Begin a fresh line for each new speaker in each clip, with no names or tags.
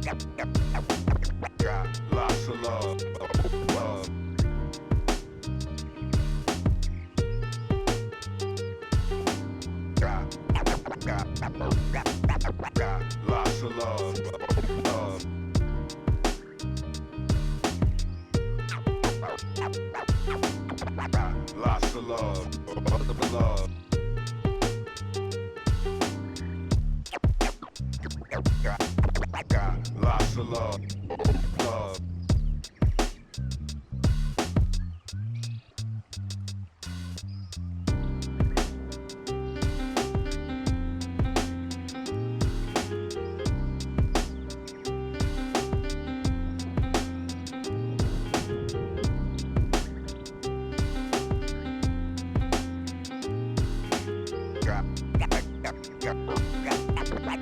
Got lots of love, love. Got lots of love, love. Got lots of love, love.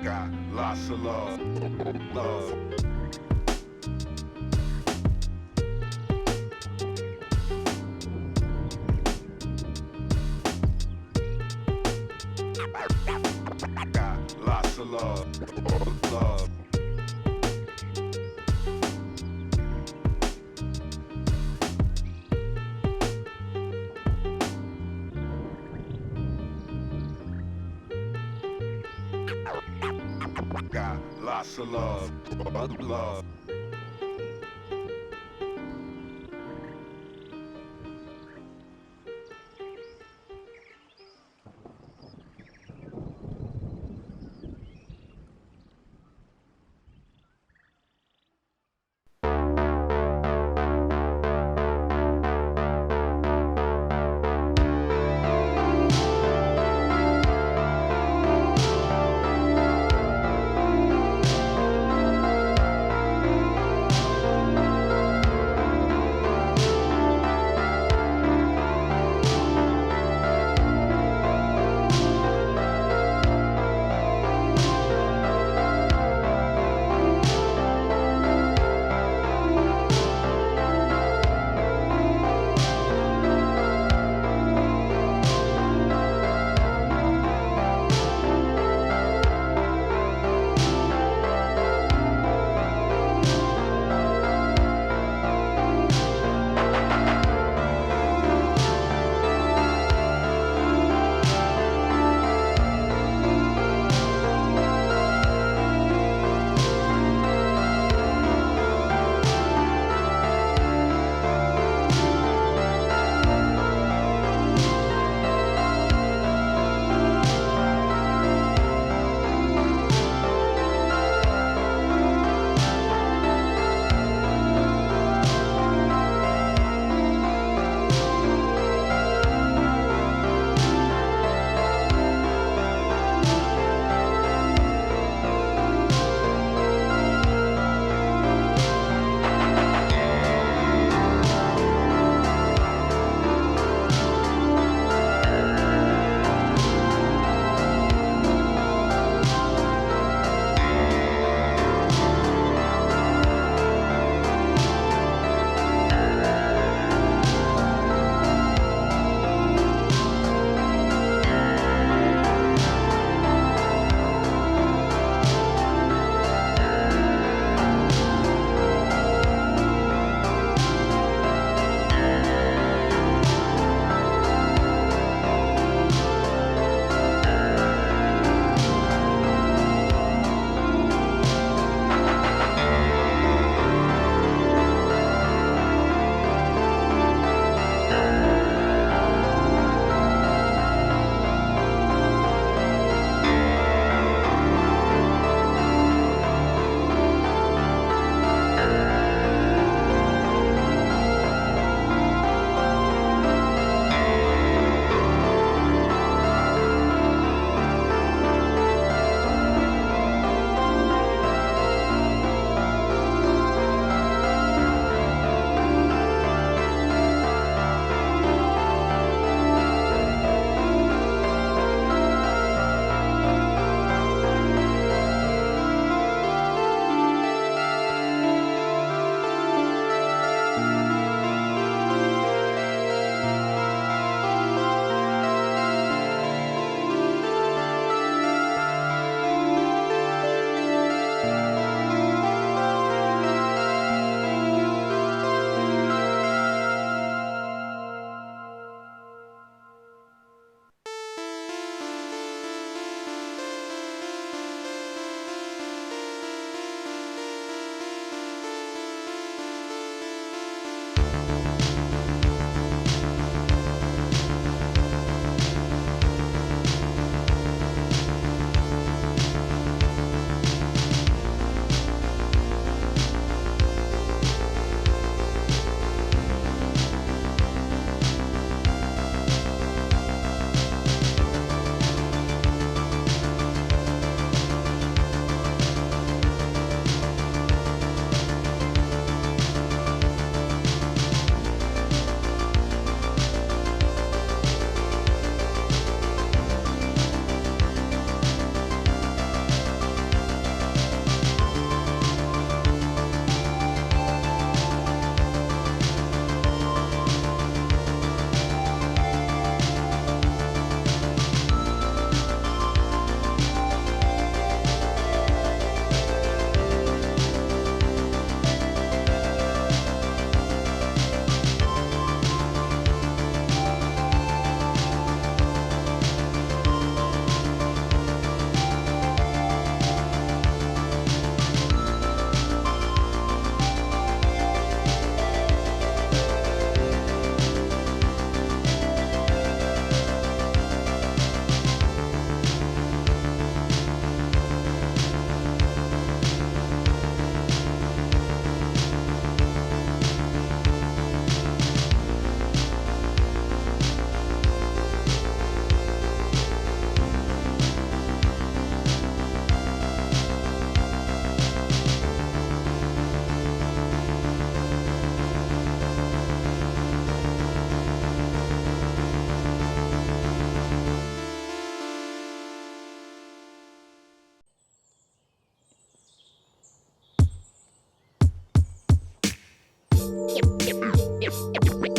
Got lots of love, love. Got lots of love, love. Got lots of love, love. Got lots of love, love.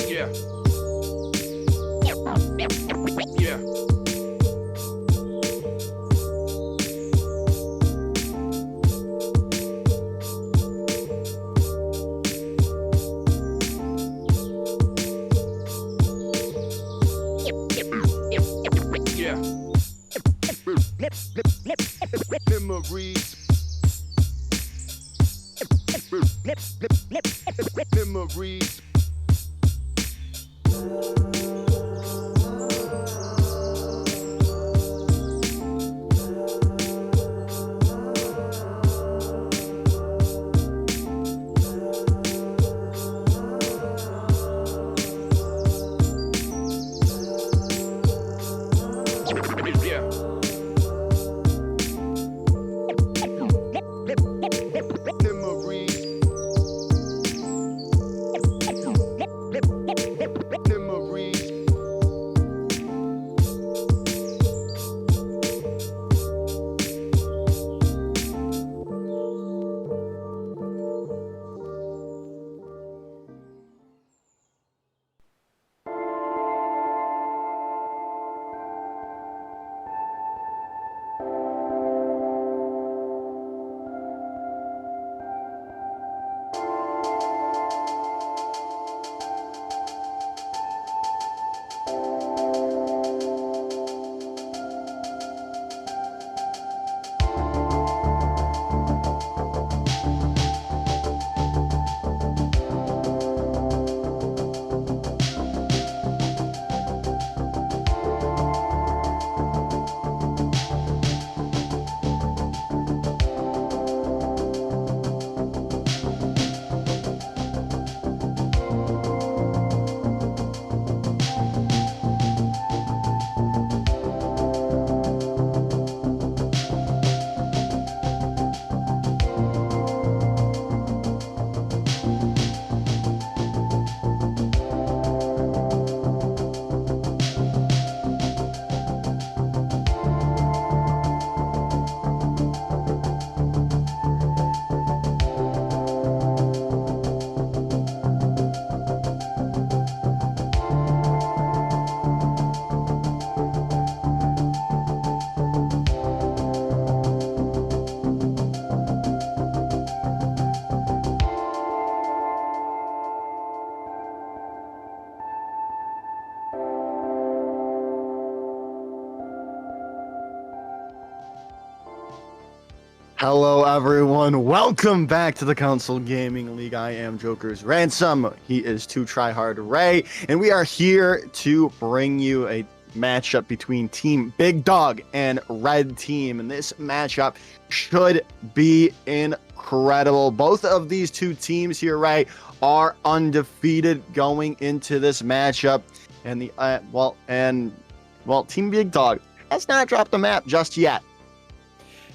Yeah. Yeah. Yeah. Memories. Memories. Yeah. Memories. Memories.
Hello, everyone. Welcome back to the Console Gaming League. I am Joker's Ransom. He is Too Tryhard Ray, and we are here to bring you a matchup between Team Big Dog and Red Team. And this matchup should be incredible. Both of these two teams here, Ray, are undefeated going into this matchup. And Team Big Dog has not dropped the map just yet.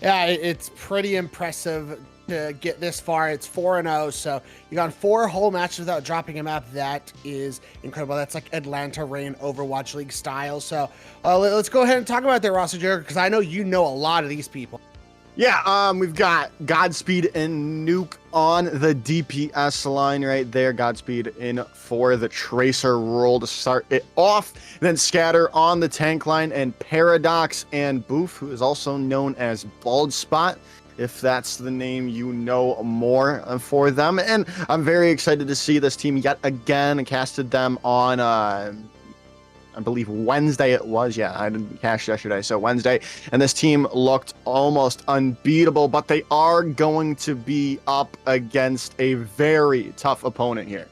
Yeah, it's pretty impressive to get this far. It's 4-0, so you got 4 whole matches without dropping a map. That is incredible. That's like Atlanta Reign Overwatch League style. So let's go ahead and talk about their roster, Joker, because I know you know a lot of these people.
Yeah, we've got Godspeed and Nuke on the DPS line right there. Godspeed in for the Tracer role to start it off. Then Scatter on the tank line, and Paradox and Boof, who is also known as Bald Spot, if that's the name you know more for them. And I'm very excited to see this team yet again. I casted them on I believe Wednesday it was. Yeah, I didn't cash yesterday, so Wednesday. And this team looked almost unbeatable, but they are going to be up against a very tough opponent here.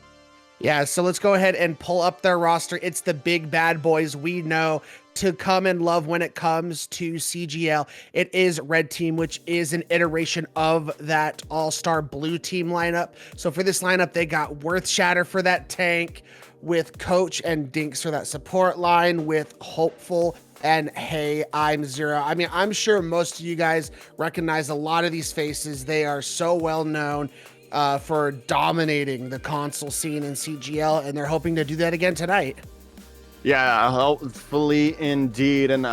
Yeah, so let's go ahead and pull up their roster. It's the big bad boys we know to come and love when it comes to CGL. It is Red Team, which is an iteration of that all-star blue team lineup. So for this lineup, they got Worth Shatter for that tank, with Coach and Dinks for that support line, with Hopeful and Hey, I'm Zero. I mean, I'm sure most of you guys recognize a lot of these faces. They are so well known for dominating the console scene in CGL, and they're hoping to do that again tonight.
Yeah, hopefully indeed. And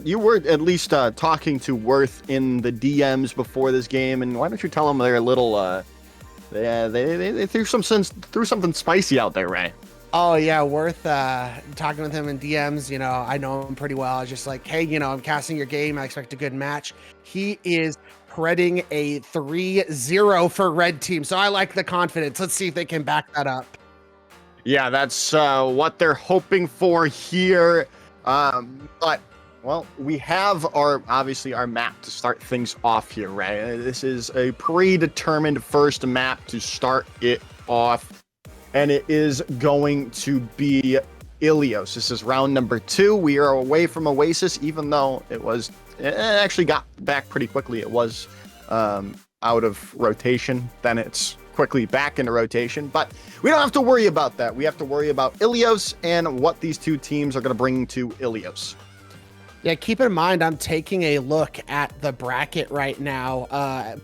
you were at least talking to Worth in the DMs before this game, and why don't you tell them their little they threw something spicy out there, Ray.
Oh yeah, worth talking with him in DMs. You know, I know him pretty well. I was just like, hey, you know, I'm casting your game. I expect a good match. He is heading a 3-0 for red team. So I like the confidence. Let's see if they can back that up.
Yeah, that's what they're hoping for here. But well, we have obviously our map to start things off here, Ray. This is a predetermined first map to start it off. And it is going to be Ilios. This is round number 2. We are away from Oasis, even though it actually got back pretty quickly. It was out of rotation. Then it's quickly back into rotation. But we don't have to worry about that. We have to worry about Ilios and what these two teams are going to bring to Ilios.
Yeah, keep in mind, I'm taking a look at the bracket right now.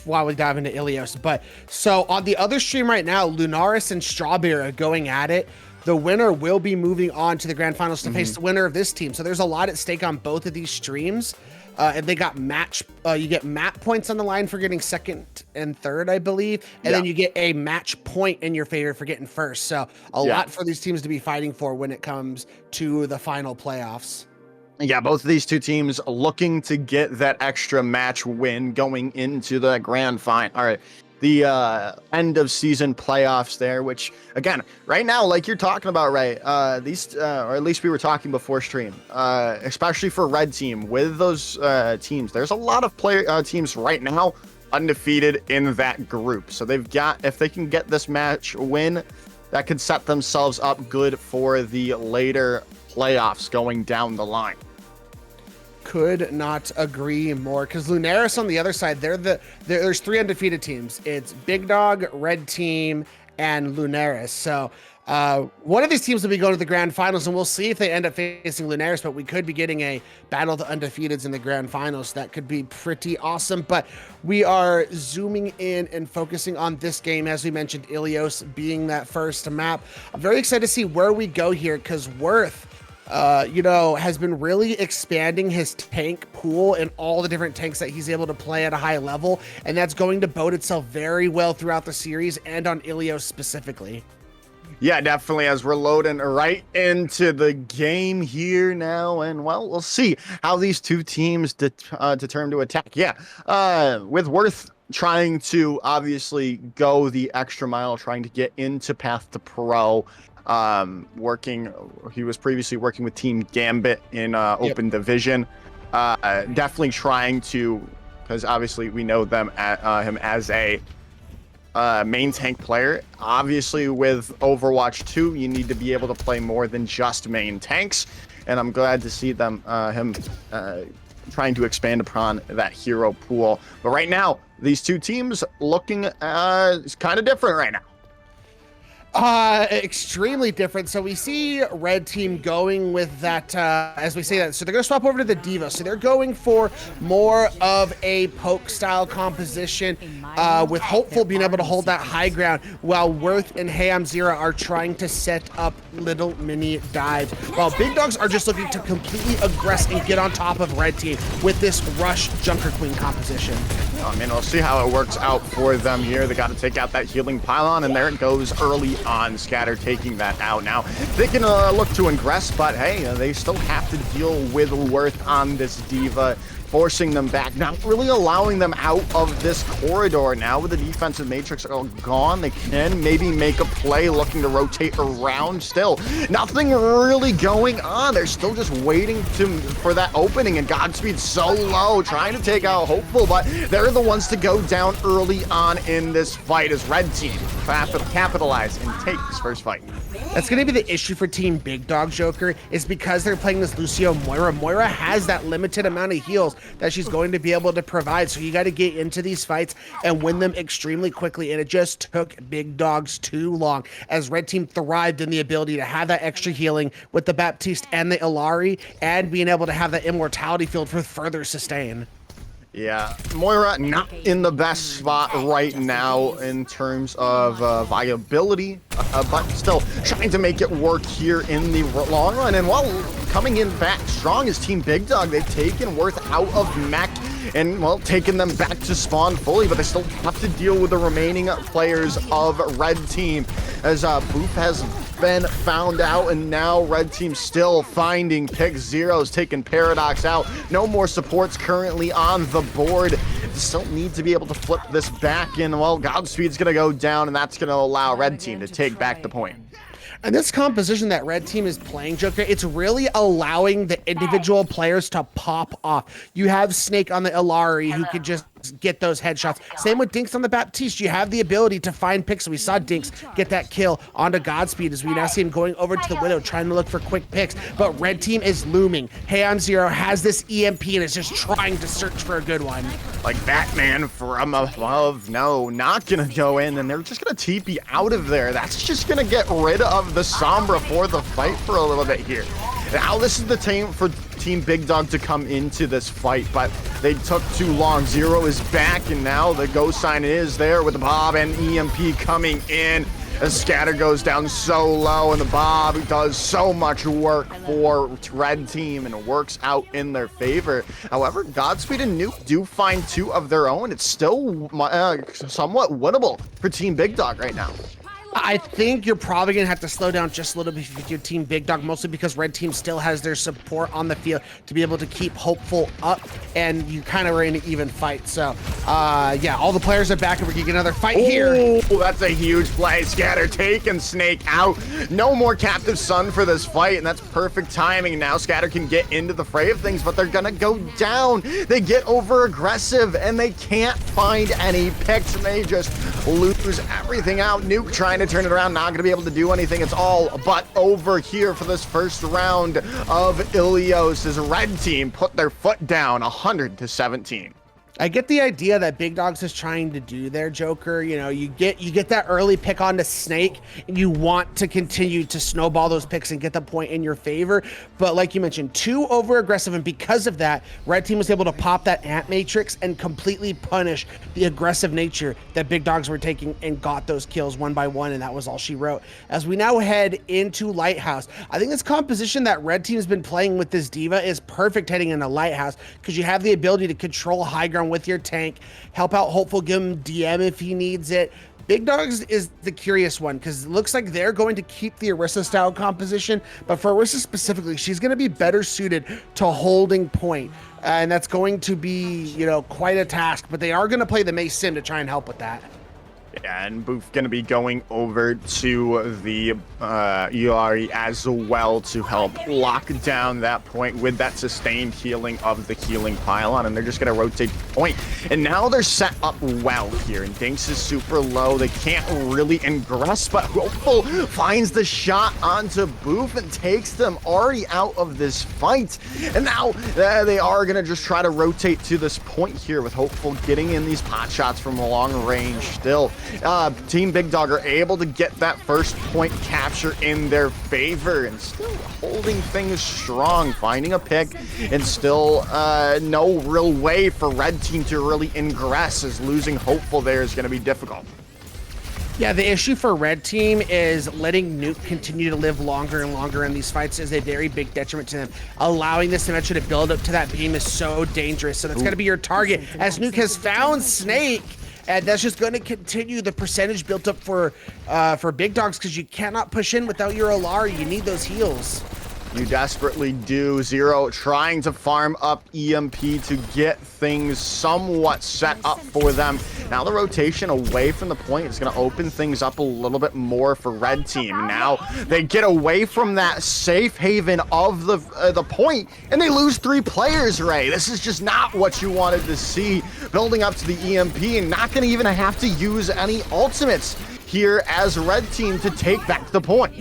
While we dive into Ilios. But so on the other stream right now, Lunaris and Strawberry are going at it. The winner will be moving on to the grand finals to face the winner of this team. So there's a lot at stake on both of these streams. And they got you get map points on the line for getting second and third, I believe. And then you get a match point in your favor for getting first. So a lot for these teams to be fighting for when it comes to the final playoffs.
Yeah, both of these two teams looking to get that extra match win going into the grand final. All right, the end of season playoffs there, which again, right now, like you're talking about, right? These, or at least we were talking before stream, especially for red team with those teams. There's a lot of teams right now undefeated in that group. So they've got, if they can get this match win, that could set themselves up good for the later playoffs going down the line.
Could not agree more, because Lunaris on the other side, there's 3 undefeated teams. It's Big Dog, Red Team, and Lunaris. So one of these teams will be going to the grand finals, and we'll see if they end up facing Lunaris, but we could be getting a battle of the undefeateds in the grand finals. That could be pretty awesome. But we are zooming in and focusing on this game, as we mentioned, Ilios being that first map. I'm very excited to see where we go here, because Worth has been really expanding his tank pool and all the different tanks that he's able to play at a high level, and that's going to bode itself very well throughout the series and on Ilios specifically.
Yeah, definitely, as we're loading right into the game here now, and well, we'll see how these two teams determine to attack. Yeah, with Worth trying to obviously go the extra mile, trying to get into Path to Pro. He was previously working with Team Gambit in Open Division. Definitely trying to, because obviously we know him as a main tank player. Obviously with Overwatch 2, you need to be able to play more than just main tanks, and I'm glad to see him trying to expand upon that hero pool. But right now, these two teams looking kind of different right now.
Extremely different. So we see red team going with that, as we say that. So they're going to swap over to the Diva. So they're going for more of a poke style composition, with Hopeful being able to hold that high ground, while Worth and Ham Zero are trying to set up little mini dives, while Big Dogs are just looking to completely aggress and get on top of red team with this Rush Junker Queen composition.
I mean, we'll see how it works out for them here. They got to take out that healing pylon, and there it goes early on. Scatter taking that out. Now they can look to ingress, but hey, they still have to deal with Worth on this Diva, forcing them back, not really allowing them out of this corridor. Now with the defensive matrix all gone, they can maybe make a play, looking to rotate around. Still nothing really going on. They're still just waiting for that opening, and Godspeed's so low, trying to take out Hopeful, but they're the ones to go down early on in this fight as red team capitalize and take this first fight.
That's going to be the issue for Team Big Dog Joker, is because they're playing this Lucio Moira. Moira has that limited amount of heals that she's going to be able to provide. So you got to get into these fights and win them extremely quickly. And it just took Big Dogs too long, as red team thrived in the ability to have that extra healing with the Baptiste and the Ilari, and being able to have that immortality field for further sustain.
Yeah, Moira not in the best spot right now in terms of viability, but still trying to make it work here in the long run. And while coming in back strong is Team Big Dog, they've taken Worth out of mech and, well, taking them back to spawn fully, but they still have to deal with the remaining players of Red Team as Boof has been found out, and now Red Team still finding pick zeros, taking Paradox out. No more supports currently on the board. Still need to be able to flip this back, and, well, Godspeed's going to go down, and that's going to allow Red Team to take back the point.
And this composition that Red Team is playing, Joker, it's really allowing the individual players to pop off. You have Snake on the Illari who could just get those headshots. Same with Dinks on the Baptiste. You have the ability to find picks. We saw Dinks get that kill onto Godspeed as we now see him going over to the Widow trying to look for quick picks. But Red Team is looming. Heian Zero has this EMP and is just trying to search for a good one.
Like Batman from above. No, not gonna go in, and they're just gonna TP out of there. That's just gonna get rid of the Sombra for the fight for a little bit here. Now this is the time for Team Big Dog to come into this fight, but they took too long. Zero is back, and now the ghost sign is there with the Bob and EMP coming in. The scatter goes down so low, and the Bob does so much work for Red Team, and it works out in their favor. However, Godspeed and Nuke do find two of their own. It's still somewhat winnable for Team Big Dog right now.
I think you're probably going to have to slow down just a little bit with your Team Big Dog, mostly because Red Team still has their support on the field to be able to keep Hopeful up, and you kind of are in an even fight. So, yeah, all the players are back, and we're going to get another fight here.
Oh, that's a huge play. Scatter taking Snake out. No more Captive Sun for this fight, and that's perfect timing. Now Scatter can get into the fray of things, but they're going to go down. They get over aggressive, and they can't find any picks, and they just lose everything out. Nuke trying to turn it around, not going to be able to do anything. It's all but over here for this first round of Ilios as Red Team put their foot down 100-17.
I get the idea that Big Dogs is trying to do there, Joker. You know, you get that early pick onto Snake, and you want to continue to snowball those picks and get the point in your favor. But like you mentioned, too over aggressive, and because of that, Red Team was able to pop that ant matrix and completely punish the aggressive nature that Big Dogs were taking and got those kills one by one, and that was all she wrote. As we now head into Lighthouse, I think this composition that Red Team's been playing with this D.Va is perfect heading into Lighthouse because you have the ability to control high ground with your tank, help out Hopeful, give him DM if he needs it. Big Dogs is the curious one because it looks like they're going to keep the Orisa style composition, but for Orisa specifically, she's going to be better suited to holding point, and that's going to be, you know, quite a task, but they are going to play the Mei Sim to try and help with that.
Yeah, and Boof going to be going over to the Iari as well to help lock down that point with that sustained healing of the healing pylon, and they're just going to rotate the point. And now they're set up well here, and Dinks is super low. They can't really ingress, but Hopeful finds the shot onto Boof and takes them already out of this fight. And now they are going to just try to rotate to this point here with Hopeful getting in these pot shots from a long range still. Team Big Dog are able to get that first point capture in their favor and still holding things strong, finding a pick, and still no real way for Red Team to really ingress, as losing Hopeful there is going to be difficult.
Yeah, the issue for Red Team is letting Nuke continue to live longer and longer in these fights is a very big detriment to them. Allowing this Symmetra to build up to that beam is so dangerous, so that's going to be your target, as Nuke has found Snake. And that's just going to continue the percentage built up for Big Dogs because you cannot push in without your Illari. You need those heals.
You desperately do. Zero trying to farm up EMP to get things somewhat set up for them. Now the rotation away from the point is going to open things up a little bit more for Red Team. Now they get away from that safe haven of the point, and they lose 3 players, Ray. This is just not what you wanted to see. Building up to the EMP and not going to even have to use any ultimates here as Red Team to take back the point.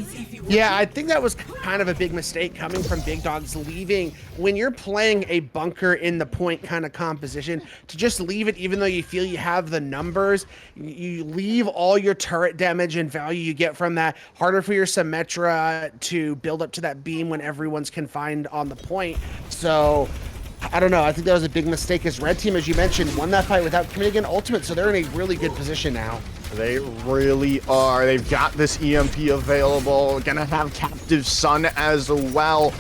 Yeah, I think that was kind of a big mistake coming from Big Dogs, leaving when you're playing a bunker in the point kind of composition, to just leave it even though you feel you have the numbers. You leave all your turret damage and value you get from that. Harder for your Symmetra to build up to that beam when everyone's confined on the point. So I don't know. I think that was a big mistake as Red Team, as you mentioned, won that fight without committing an ultimate, so they're in a really good position now.
They really are. They've got this EMP available. Gonna have Captive Sun as well.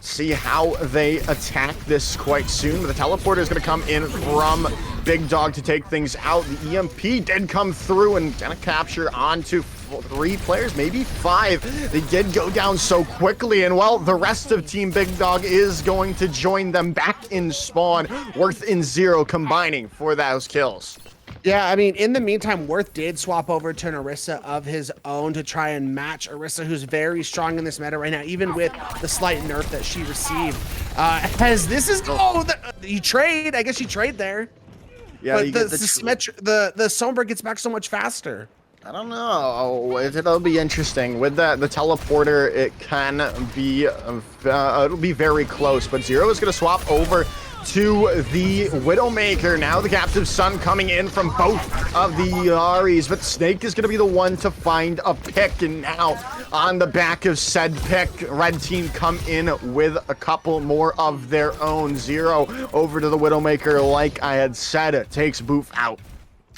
see how they attack this quite soon. The teleporter is going to come in from Big Dawg to take things out. The EMP did come through and gonna capture onto 3 players, maybe 5. They did go down so quickly, and well, the rest of Team Big Dawg is going to join them back in spawn. Worth and Zero combining for those kills.
Yeah, I mean, in the meantime, Worth did swap over to an Orisa of his own to try and match Orisa, who's very strong in this meta right now, even with the slight nerf that she received. As this is, you trade, I guess you trade there.
Yeah,
but the Sombra gets back so much faster.
I don't know. It'll be interesting. With the teleporter, it can be, it'll be very close, but Zero is going to swap over to the Widowmaker. Now the Captive Sun coming in from both of the Yaris, but Snake is going to be the one to find a pick, and now on the back of said pick, Red Team come in with a couple more of their own. Zero over to the Widowmaker, like I had said, it takes Boof out.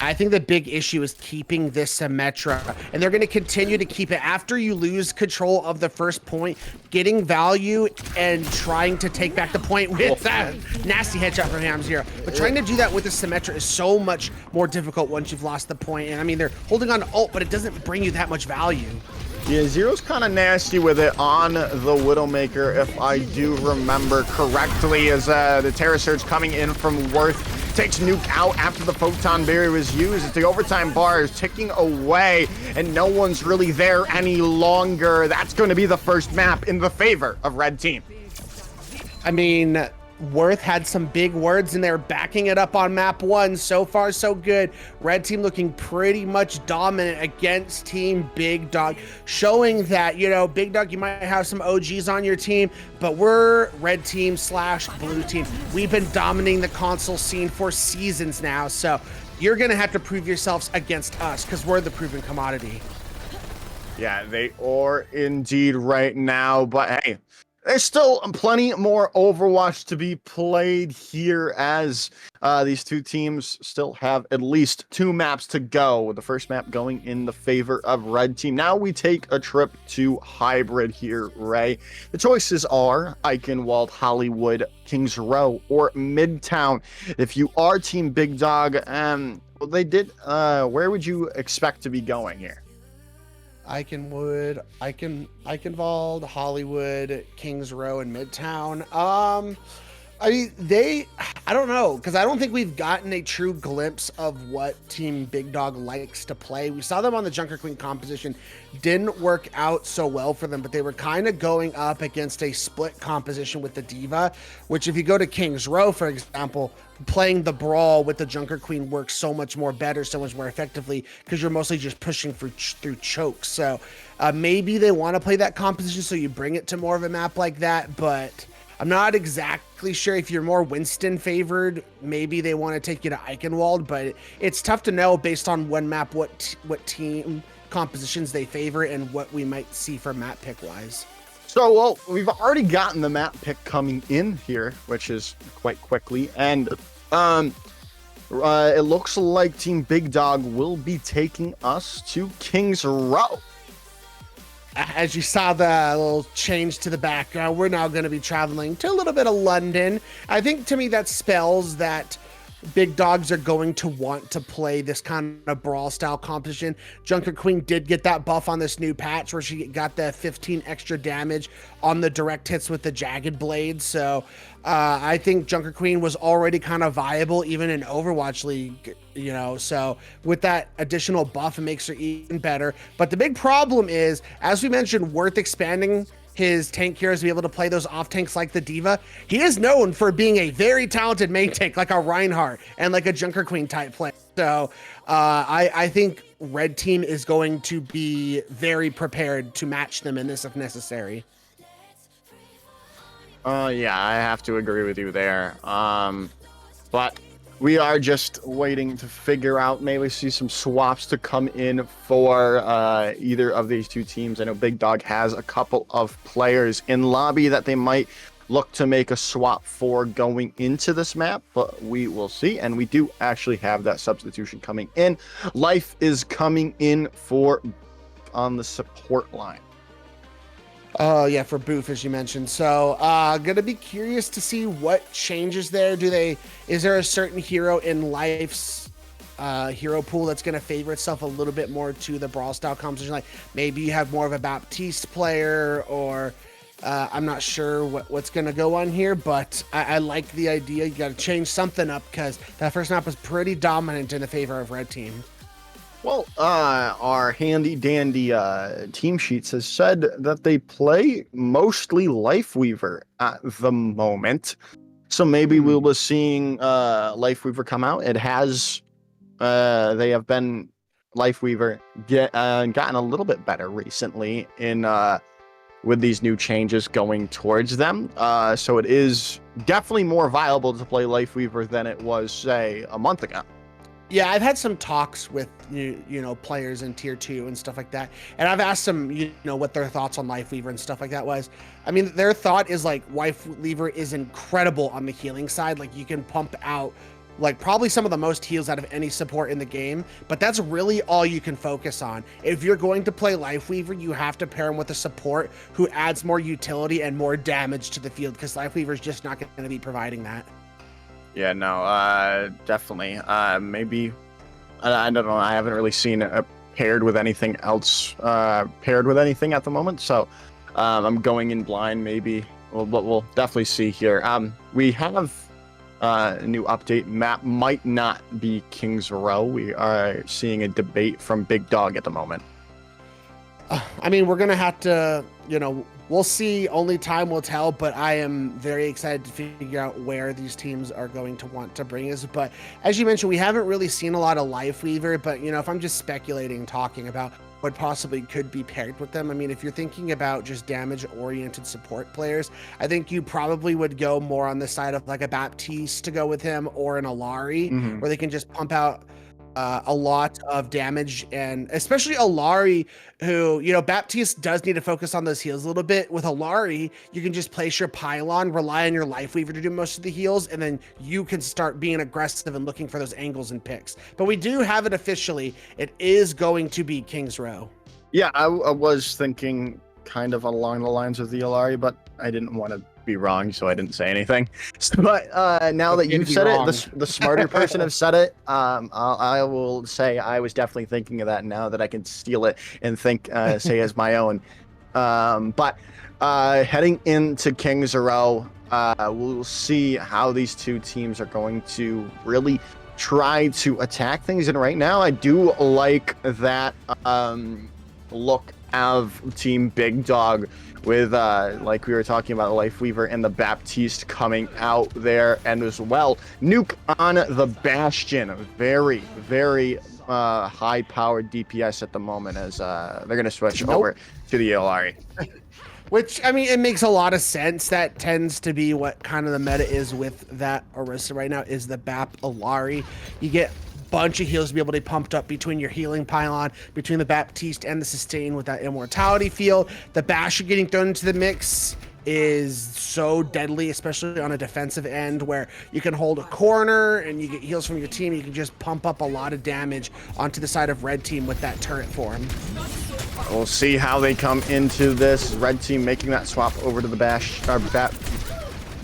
I think the big issue is keeping this Symmetra, and they're going to continue to keep it after you lose control of the first point, getting value and trying to take back the point with that nasty headshot from Ham Zero. But trying to do that with the Symmetra is so much more difficult once you've lost the point. And I mean, they're holding on to ult, but it doesn't bring you that much value.
Yeah, Zero's kind of nasty with it on the Widowmaker, if I do remember correctly, as the Terra Surge coming in from Worth takes Nuke out after the Photon Barrier was used. As the overtime bar is ticking away, and no one's really there any longer. That's going to be the first map in the favor of Red Team.
I mean, Worth had some big words in there backing it up on map 1. So far, so good. Red Team looking pretty much dominant against Team Big Dawg, showing that, you know, Big Dawg, you might have some OGs on your team, but we're Red Team / Blue Team. We've been dominating the console scene for seasons now, so you're going to have to prove yourselves against us because we're the proven commodity.
Yeah, they are indeed right now, but hey, there's still plenty more Overwatch to be played here, as these two teams still have at least 2 maps to go, with the first map going in the favor of Red Team. Now we take a trip to Hybrid here, Ray. The choices are Eichenwald, Hollywood, Kings Row, or Midtown. If you are Team Big Dawg, well, where would you expect to be going here?
Eichenwald, Hollywood, Kings Row, and Midtown. I don't know, because I don't think we've gotten a true glimpse of what Team Big Dawg likes to play. We saw them on the Junker Queen composition. Didn't work out so well for them, but they were kind of going up against a split composition with the Diva, which if you go to Kings Row, for example, playing the Brawl with the Junker Queen works so much more better, so much more effectively, because you're mostly just pushing through chokes. So maybe they want to play that composition, so you bring it to more of a map like that, but I'm not exactly sure. If you're more Winston favored, maybe they want to take you to Eichenwald, but it's tough to know based on one map what team compositions they favor and what we might see for map pick wise.
So, well, we've already gotten the map pick coming in here, which is quite quickly, and it looks like Team Big Dawg will be taking us to Kings Row.
As you saw the little change to the background, we're now going to be traveling to a little bit of London. I think to me that spells that Big Dogs are going to want to play this kind of brawl style competition. Junker Queen did get that buff on this new patch where she got the 15 extra damage on the direct hits with the jagged blade. So I think Junker Queen was already kind of viable even in Overwatch League, you know, so with that additional buff, it makes her even better. But the big problem is, as we mentioned, Worth expanding his tank heroes to be able to play those off tanks like the Diva. He is known for being a very talented main tank like a Reinhardt and like a Junker Queen type player. So I think Red Team is going to be very prepared to match them in this if necessary.
Yeah, I have to agree with you there. But we are just waiting to figure out, maybe see some swaps to come in for either of these two teams. I know Big Dawg has a couple of players in lobby that they might look to make a swap for going into this map, but we will see. And we do actually have that substitution coming in. Life is coming in for on the support line.
Oh yeah, for Boof, as you mentioned. So gonna be curious to see what changes there. Is there a certain hero in Life's hero pool that's gonna favor itself a little bit more to the Brawl style composition? Like maybe you have more of a Baptiste player, or I'm not sure what's gonna go on here, but I like the idea. You gotta change something up because that first map was pretty dominant in the favor of Red Team.
Well, our handy dandy team sheets has said that they play mostly Lifeweaver at the moment. So maybe we'll be seeing Lifeweaver come out. It has they have been Lifeweaver gotten a little bit better recently in with these new changes going towards them. So it is definitely more viable to play Lifeweaver than it was, say, a month ago.
Yeah, I've had some talks with players in tier 2 and stuff like that, and I've asked them what their thoughts on Lifeweaver and stuff like that was. I mean, their thought is like Lifeweaver is incredible on the healing side. Like you can pump out like probably some of the most heals out of any support in the game, but that's really all you can focus on. If you're going to play Lifeweaver, you have to pair him with a support who adds more utility and more damage to the field, because Lifeweaver is just not going to be providing that.
Yeah, no, definitely. Maybe, I don't know. I haven't really seen it paired with anything else, paired with anything at the moment. So I'm going in blind, maybe. But we'll definitely see here. We have a new update. Map might not be King's Row. We are seeing a debate from Big Dawg at the moment.
I mean, we're going to have to, we'll see. Only time will tell, but I am very excited to figure out where these teams are going to want to bring us. But as you mentioned, we haven't really seen a lot of Lifeweaver, but if I'm just speculating, talking about what possibly could be paired with them, I mean, if you're thinking about just damage-oriented support players, I think you probably would go more on the side of like a Baptiste to go with him, or an Alari, where they can just pump out a lot of damage. And especially Alari, who, Baptiste does need to focus on those heals a little bit. With Alari, you can just place your pylon, rely on your Lifeweaver to do most of the heals, and then you can start being aggressive and looking for those angles and picks. But we do have it officially. It is going to be King's Row.
Yeah, I was thinking kind of along the lines of the Alari, but I didn't want to be wrong, so I didn't say anything. But now that you've said it, the smarter person have said it, I will say I was definitely thinking of that now that I can steal it and think, say as my own. But heading into King's Row, we'll see how these two teams are going to really try to attack things. And right now, I do like that look of Team Big Dawg with, like we were talking about, Lifeweaver and the Baptiste coming out there, and as well, Nuke on the Bastion. Very, very high-powered DPS at the moment, as they're going to switch over to the Alari.
Which, I mean, it makes a lot of sense. That tends to be what kind of the meta is with that Orisa right now, is the Bap Alari. You get bunch of heals to be able to be pumped up between your healing pylon, between the Baptiste and the sustain with that immortality field. The Basher getting thrown into the mix is so deadly, especially on a defensive end where you can hold a corner and you get heals from your team. You can just pump up a lot of damage onto the side of Red Team with that turret form.
We'll see how they come into this. Red Team making that swap over to the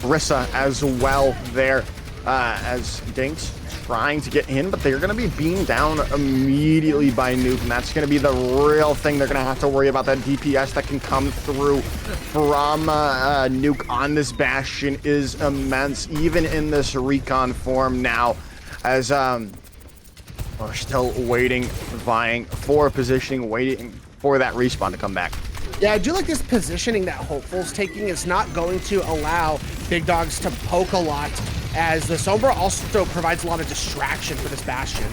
Orisa as well there, as Dinks trying to get in, but they're going to be beamed down immediately by Nuke, and that's going to be the real thing they're going to have to worry about. That DPS that can come through from Nuke on this Bastion is immense, even in this recon form now, as we're still waiting, vying for positioning, waiting for that respawn to come back.
Yeah, I do like this positioning that Hopeful's taking. It's not going to allow Big Dogs to poke a lot, as the Sombra also provides a lot of distraction for this Bastion.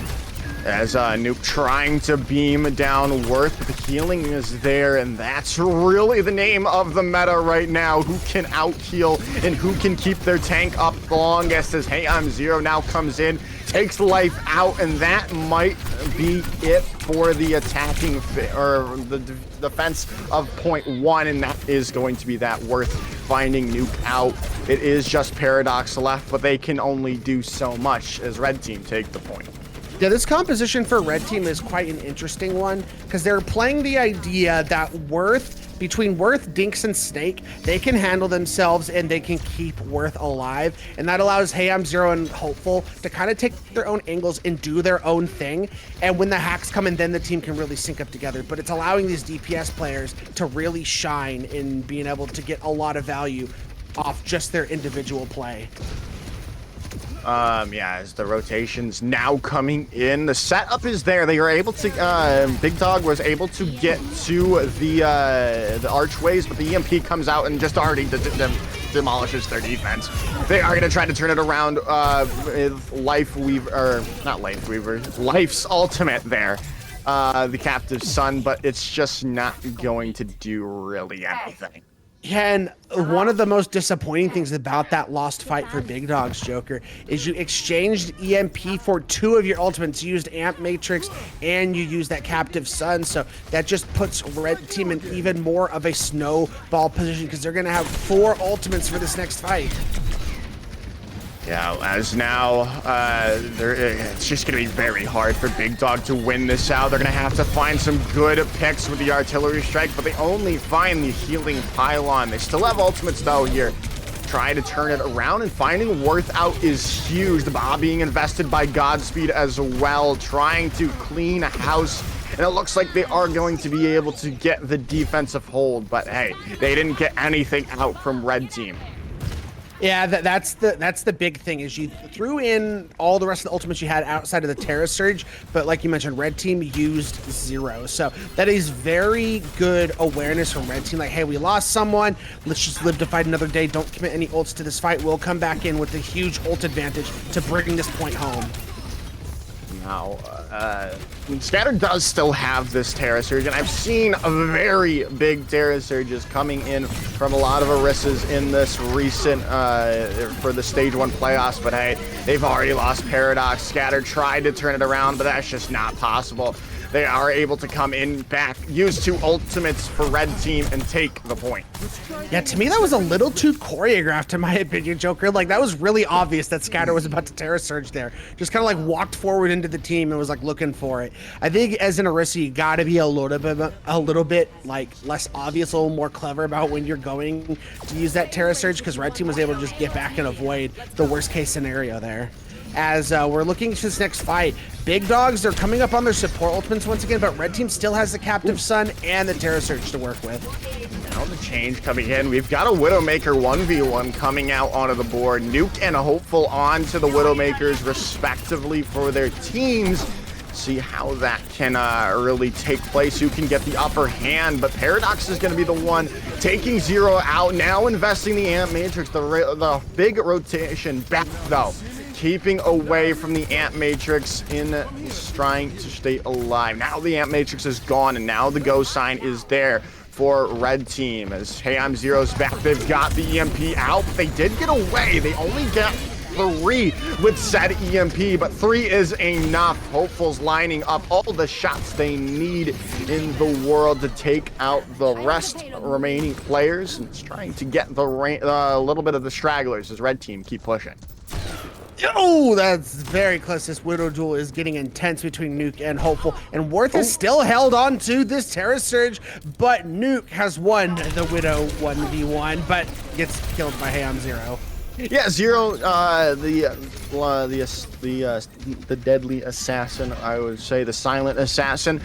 As Nuke trying to beam down Worth, but the healing is there, and that's really the name of the meta right now. Who can out-heal and who can keep their tank up the longest, as Hey I'm Zero now comes in, takes life out, and that might be it for the attacking, or the defense of point 1, and that is going to be that Worth finding Nuke out. It is just Paradox left, but they can only do so much as Red Team take the point.
Yeah, this composition for Red Team is quite an interesting one, because they're playing the idea that Worth between Worth, Dinks, and Snake, they can handle themselves and they can keep Worth alive. And that allows Hey I'm Zero and Hopeful to kind of take their own angles and do their own thing. And when the hacks come in, then the team can really sync up together. But it's allowing these DPS players to really shine in being able to get a lot of value off just their individual play.
Yeah, as the rotations now coming in, the setup is there. They are able to, Big Dawg was able to get to the archways, but the EMP comes out and just already demolishes their defense. They are going to try to turn it around with Life's ultimate there. The Captive Sun, but it's just not going to do really anything.
Yeah, and one of the most disappointing things about that lost fight for Big Dawg's Joker is you exchanged EMP for 2 of your ultimates. You used Amp Matrix and you used that Captive Sun, so that just puts Red Team in even more of a snowball position because they're going to have 4 ultimates for this next fight.
Yeah, as now, it's just going to be very hard for Big Dawg to win this out. They're going to have to find some good picks with the artillery strike, but they only find the healing pylon. They still have ultimates, though, here. Try to turn it around, and finding Worth out is huge. The Bob being invested by Godspeed as well, trying to clean house. And it looks like they are going to be able to get the defensive hold, but hey, they didn't get anything out from Red Team.
Yeah, that's the big thing is you threw in all the rest of the ultimates you had outside of the Terra Surge, but like you mentioned, Red Team used 0. So that is very good awareness from Red Team. Like, hey, we lost someone. Let's just live to fight another day. Don't commit any ults to this fight. We'll come back in with a huge ult advantage to bring this point home.
Now, Scatter does still have this Terra Surge, and I've seen a very big Terra Surges coming in from a lot of Orissas in this recent, for the Stage 1 playoffs, but hey, they've already lost Paradox. Scatter tried to turn it around, but that's just not possible. They are able to come in back, use 2 ultimates for Red Team, and take the point.
Yeah, to me, that was a little too choreographed, in my opinion, Joker. Like, that was really obvious that Scatter was about to Terra Surge there. Just kind of like walked forward into the team and was like looking for it. I think as an Orisa, you got to be a little bit like less obvious, a little more clever about when you're going to use that Terra Surge, because Red Team was able to just get back and avoid the worst case scenario there. As we're looking to this next fight, Big Dogs, they're coming up on their support ultimates once again, but Red Team still has the Captive Sun and the Terra Surge to work with.
Now the change coming in. We've got a Widowmaker 1v1 coming out onto the board. Nuke and Hopeful on to the Widowmakers respectively for their teams. See how that can really take place. Who can get the upper hand, but Paradox is going to be the one taking 0 out. Now investing the Amp Matrix, the big rotation back though. Keeping away from the Amp Matrix in trying to stay alive. Now the Amp Matrix is gone, and now the go sign is there for Red Team. As Hey I'm Zero's back, they've got the EMP out, but they did get away. They only get 3 with said EMP, but 3 is enough. Hopeful's lining up all the shots they need in the world to take out the rest remaining players. And it's trying to get the little bit of the stragglers as Red Team keep pushing.
Oh, that's very close. This Widow duel is getting intense between Nuke and Hopeful, and Worth is still held on to this Terra Surge, but Nuke has won the Widow 1v1, but gets killed by Hey I'm Zero.
Yeah, Zero, the deadly assassin, I would say, the silent assassin,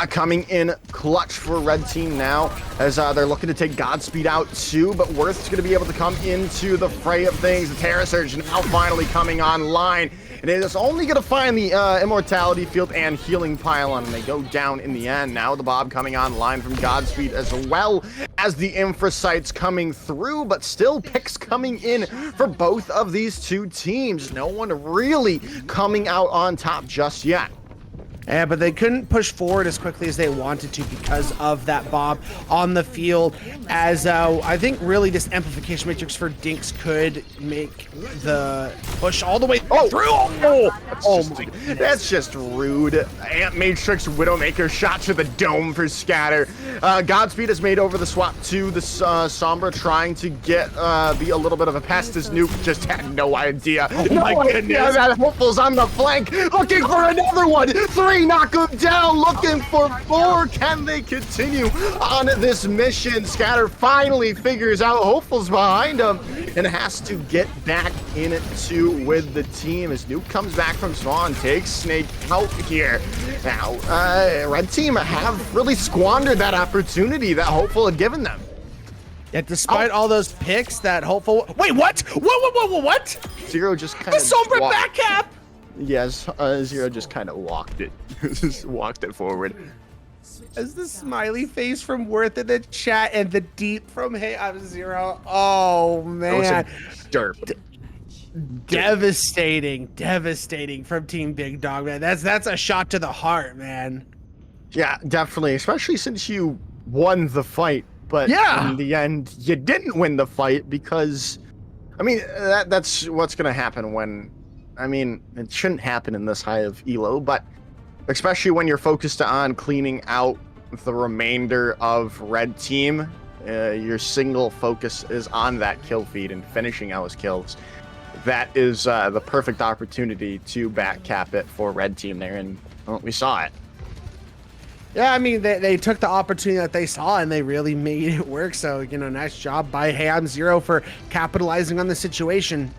coming in clutch for Red Team now, as they're looking to take Godspeed out too, but Worth's going to be able to come into the fray of things. The Terra Surge now finally coming online, and it is only going to find the Immortality Field and Healing Pylon, and they go down in the end. Now the Bob coming online from Godspeed, as well as the Infra Sites coming through, but still picks coming in for both of these 2 teams. No one really coming out on top just yet.
Yeah, but they couldn't push forward as quickly as they wanted to because of that Bob on the field. As I think really this amplification matrix for Dinks could make the push all the way through.
That's just rude. Amp Matrix Widowmaker shot to the dome for Scatter. Godspeed has made over the swap to the Sombra, trying to get a little bit of a pest as Nuke just had no idea.
Oh my goodness.
That Hopeful's on the flank, looking for another one. 3 They knock him down, looking for more. Can they continue on this mission? Scatter finally figures out Hopeful's behind him and has to get back into with the team as Nuke comes back from Swan, takes Snake out here. Now, Red Team have really squandered that opportunity that Hopeful had given them.
Yeah, despite all those picks, that Hopeful. Wait, what? What?
Zero just kind
The
of.
Sombra back cap!
Yes, Zero just kind of walked it. Just walked it forward.
As the smiley face from Worth in the chat and the deep from Hey I'm Zero. Oh man.
Derp.
Devastating from Team Big Dog, man. That's a shot to the heart, man.
Yeah, definitely. Especially since you won the fight, but
yeah,
in the end, you didn't win the fight because, I mean, that's what's gonna happen when. I mean, it shouldn't happen in this high of elo, but especially when you're focused on cleaning out the remainder of Red Team, your single focus is on that kill feed and finishing out his kills. That is the perfect opportunity to back cap it for Red Team there, and well, we saw it.
Yeah, I mean, they took the opportunity that they saw and they really made it work. So, you know, nice job by Hey I'm Zero for capitalizing on the situation.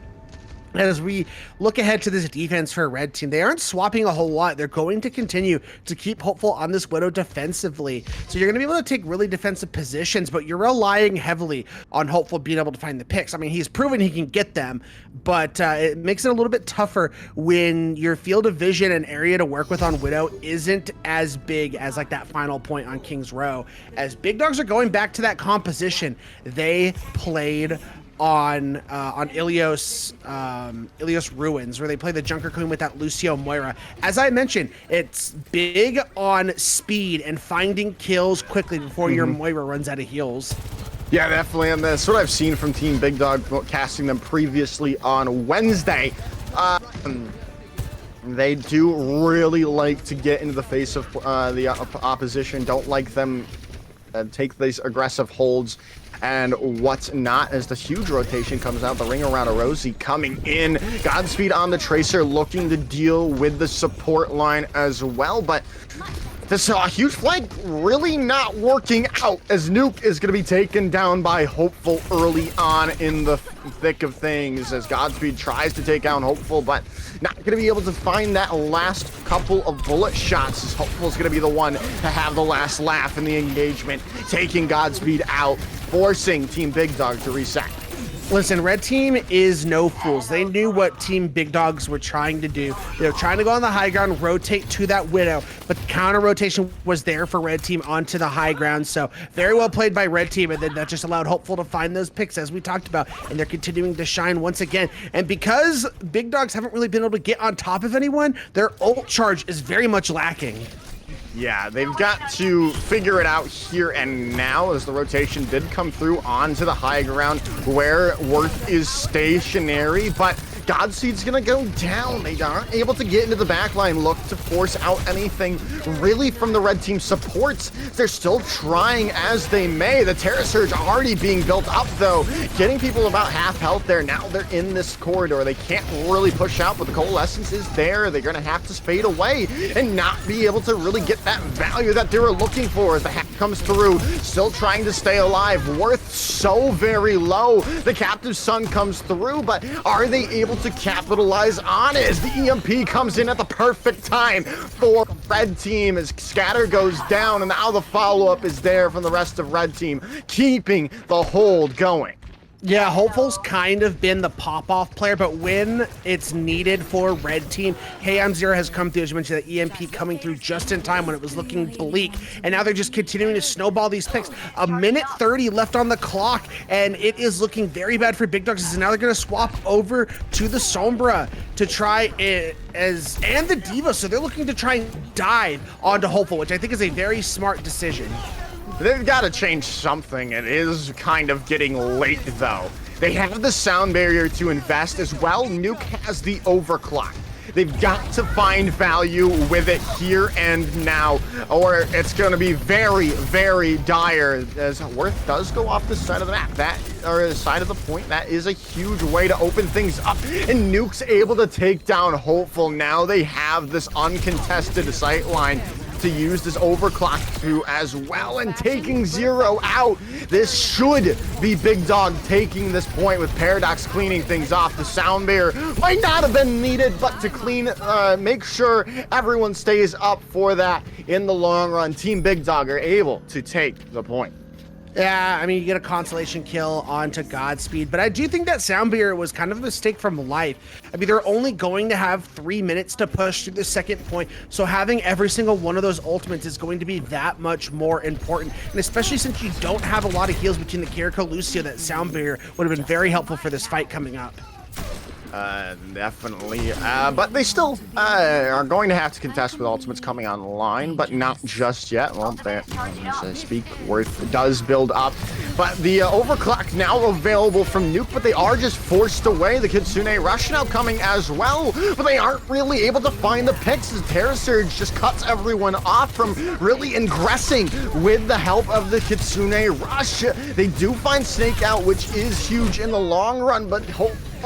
As we look ahead to this defense for Red Team, they aren't swapping a whole lot. They're going to continue to keep Hopeful on this Widow defensively. So you're going to be able to take really defensive positions, but you're relying heavily on Hopeful being able to find the picks. I mean, he's proven he can get them, but it makes it a little bit tougher when your field of vision and area to work with on Widow isn't as big as like that final point on King's Row. As Big Dogs are going back to that composition, they played on Ilios Ruins, where they play the Junker Queen with that Lucio Moira. As I mentioned, it's big on speed and finding kills quickly before your Moira runs out of heals.
Yeah, definitely, and that's what I've seen from Team Big Dog casting them previously on Wednesday. They do really like to get into the face of the opposition, don't like them take these aggressive holds and what's not, as the huge rotation comes out. The ring around a Rosie coming in. Godspeed on the Tracer, looking to deal with the support line as well, but this huge flank really not working out, as Nuke is going to be taken down by Hopeful early on in the thick of things, as Godspeed tries to take down Hopeful, but not going to be able to find that last couple of bullet shots, as Hopeful's going to be the one to have the last laugh in the engagement, taking Godspeed out, forcing Team Big Dog to reset.
Listen, Red Team is no fools. They knew what Team Big Dogs were trying to do. They were trying to go on the high ground, rotate to that Widow, but the counter rotation was there for Red Team onto the high ground. So very well played by Red Team, and then that just allowed Hopeful to find those picks, as we talked about, and they're continuing to shine once again. And because Big Dogs haven't really been able to get on top of anyone, their ult charge is very much lacking.
Yeah, they've got to figure it out here and now, as the rotation did come through onto the high ground where Worth is stationary, but Godspeed's gonna go down. They aren't able to get into the backline, look to force out anything really from the Red Team supports. They're still trying as they may. The Terra Surge already being built up though, getting people about half health there. Now they're in this corridor. They can't really push out, but the Coalescence is there. They're gonna have to fade away and not be able to really get that value that they were looking for as the hack comes through. Still trying to stay alive. Worth so very low. The Captive Sun comes through, but are they able to capitalize on it as the EMP comes in at the perfect time for Red Team, as Scatter goes down, and now the follow-up is there from the rest of Red Team, keeping the hold going.
Yeah, Hopeful's kind of been the pop-off player, but when it's needed for Red Team, Hey I'm Zero has come through, as you mentioned, the EMP coming through just in time when it was looking bleak, and now they're just continuing to snowball these picks. A minute 30 left on the clock, and it is looking very bad for Big Dogs, as now they're going to swap over to the Sombra to try it, and the Diva, so they're looking to try and dive onto Hopeful, which I think is a very smart decision.
They've got to change something. It is kind of getting late, though. They have the sound barrier to invest as well. Nuke has the overclock. They've got to find value with it here and now, or it's going to be very, very dire, as Worth does go off the side of the map. Or the side of the point, that is a huge way to open things up. And Nuke's able to take down Hopeful. Now they have this uncontested sight line to use this overclock to as well, and taking Zero out. This should be Big Dawg taking this point with Paradox cleaning things off. The sound barrier might not have been needed, but to clean, make sure everyone stays up for that in the long run. Team Big Dawg are able to take the point.
Yeah, I mean, you get a consolation kill onto Godspeed, but I do think that sound barrier was kind of a mistake from Life. I mean, they're only going to have 3 minutes to push through the second point, so having every single one of those ultimates is going to be that much more important, and especially since you don't have a lot of heals between the Kiriko Lucio, that sound barrier would have been very helpful for this fight coming up.
Definitely, but they still are going to have to contest with ultimates coming online, but not just yet. Well, as I speak, Worth does build up, but the overclock now available from Nuke, but they are just forced away. The Kitsune Rush now coming as well, but they aren't really able to find the picks as Terra Surge just cuts everyone off from really ingressing with the help of the Kitsune Rush. They do find Snake out, which is huge in the long run, but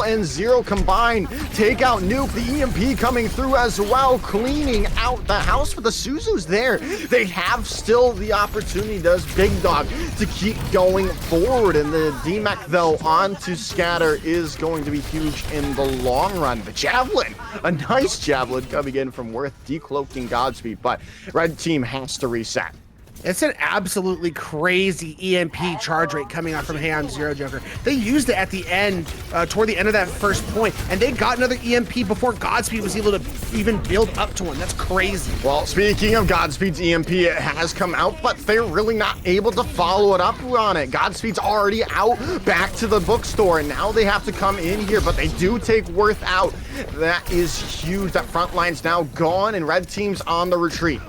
and Zero combined take out Nuke. The EMP coming through as well, cleaning out the house, but the Suzu's there. They have still the opportunity, does Big Dawg, to keep going forward, and the DMAC though onto Scatter is going to be huge in the long run. The Javelin, a nice Javelin coming in from Worth, decloaking Godspeed, but Red Team has to reset.
It's an absolutely crazy EMP charge rate coming out from Hey I'm Zero Joker. They used it at the end, toward the end of that first point, and they got another EMP before Godspeed was able to even build up to one. That's crazy.
Well, speaking of Godspeed's EMP, it has come out, but they're really not able to follow it up on it. Godspeed's already out back to the bookstore, and now they have to come in here, but they do take Worth out. That is huge. That front line's now gone, and Red Team's on the retreat.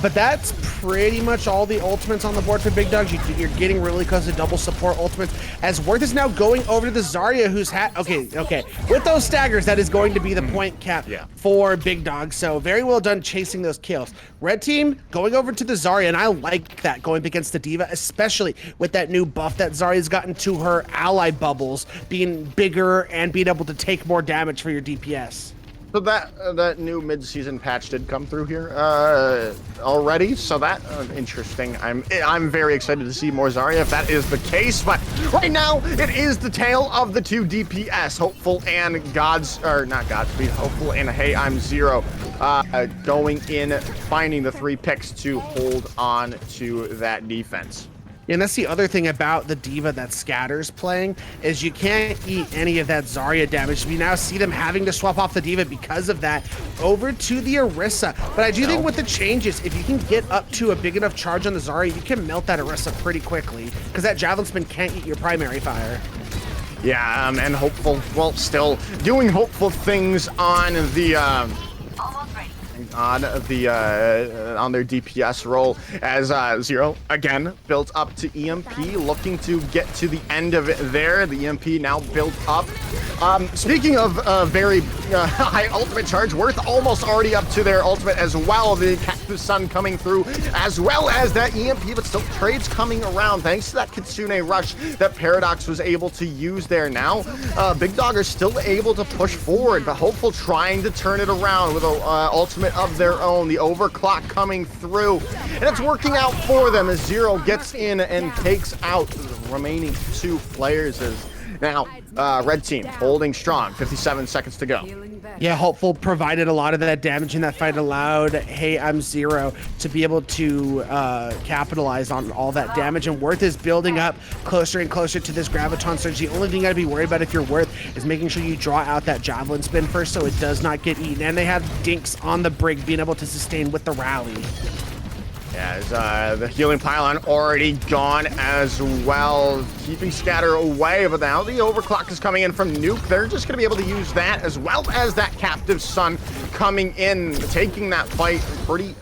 But that's pretty much all the ultimates on the board for Big Dawg. You're getting really close to double support ultimates, as Worth is now going over to the Zarya, who's okay. With those staggers, that is going to be the point cap for Big Dawg. So very well done chasing those kills. Red Team going over to the Zarya, and I like that going against the Diva, especially with that new buff that Zarya's gotten to her ally bubbles being bigger and being able to take more damage for your DPS.
So that new mid-season patch did come through here already, so that interesting. I'm very excited to see more Zarya if that is the case, but right now it is the tale of the two DPS, Hopeful and Hopeful and Hey I'm Zero, going in, finding the 3 picks to hold on to that defense.
And that's the other thing about the Diva that Scatter's playing, is you can't eat any of that Zarya damage. We now see them having to swap off the Diva because of that over to the Orisa. But I do think with the changes, if you can get up to a big enough charge on the Zarya, you can melt that Orisa pretty quickly, because that Javelin Spin can't eat your primary fire.
Yeah, and Hopeful, well, still doing Hopeful things on the on their DPS role, as Zero again built up to EMP, looking to get to the end of it there. The EMP now built up. Speaking of very high ultimate charge, Worth almost already up to their ultimate as well. The Cactus Sun coming through, as well as that EMP, but still trades coming around thanks to that Kitsune Rush that Paradox was able to use there. Now Big Dawg are still able to push forward, but Hopeful trying to turn it around with an ultimate of their own. The overclock coming through, and it's working out for them as Zero gets in and takes out the remaining 2 players. As now Red Team holding strong, 57 seconds to go.
Yeah, Hopeful provided a lot of that damage in that fight, allowed Hey I'm Zero to be able to capitalize on all that damage, and Worth is building up closer and closer to this Graviton Surge. The only thing you gotta be worried about if you're Worth is making sure you draw out that Javelin Spin first so it does not get eaten, and they have Dinks on the brig being able to sustain with the rally.
As the healing pylon already gone as well, keeping Scatter away, but now the overclock is coming in from Nuke. They're just going to be able to use that, as well as that Captive Sun coming in, taking that fight pretty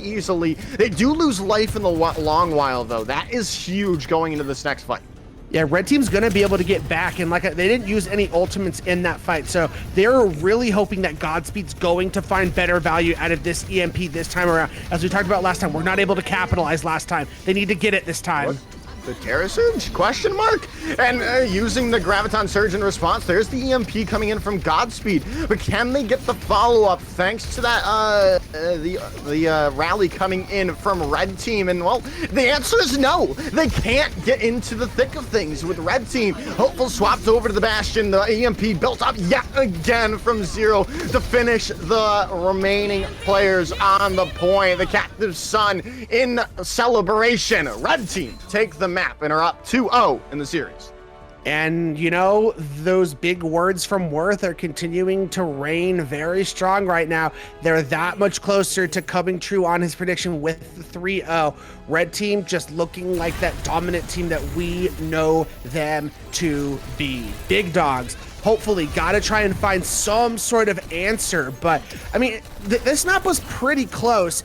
easily. They do lose life in the long while, though. That is huge going into this next fight.
Yeah, red team's gonna be able to get back, and they didn't use any ultimates in that fight, so they're really hoping that Godspeed's going to find better value out of this EMP this time around. As we talked about last time, we're not able to capitalize last time. They need to get it this time.
What? The Terra Surge? Question mark? And using the Graviton Surge in response, there's the EMP coming in from Godspeed. But can they get the follow-up thanks to that, the rally coming in from Red Team? And, well, the answer is no. They can't get into the thick of things with Red Team. Hopeful swapped over to the Bastion. The EMP built up yet again from zero to finish the remaining players on the point. The Captive Sun in celebration. Red Team take the map and are up 2-0 in the series.
And, you know, those big words from Worth are continuing to reign very strong right now. They're that much closer to coming true on his prediction with the 3-0. Red Team just looking like that dominant team that we know them to be. Big dogs. Hopefully, gotta try and find some sort of answer. But, I mean, this map was pretty close.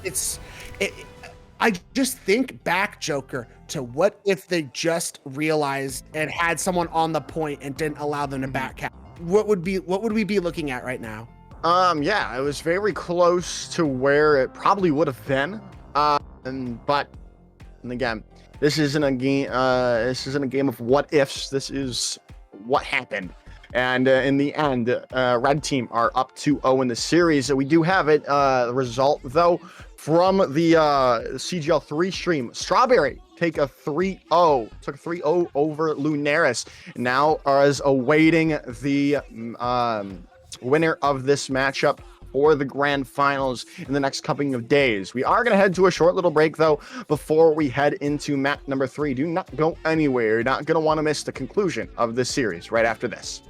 I just think back, Joker, to what if they just realized and had someone on the point and didn't allow them to back cap? What would we be looking at right now?
Yeah, it was very close to where it probably would have been. But again, this isn't a game. This isn't a game of what ifs. This is what happened. And in the end, Red Team are up 2-0 in the series. We do have it. The result, though, from the CGL 3 stream. Strawberry take a 3-0. Took a 3-0 over Lunaris. Now is awaiting the winner of this matchup for the grand finals in the next couple of days. We are going to head to a short little break, though, before we head into map number 3. Do not go anywhere. You're not going to want to miss the conclusion of this series right after this.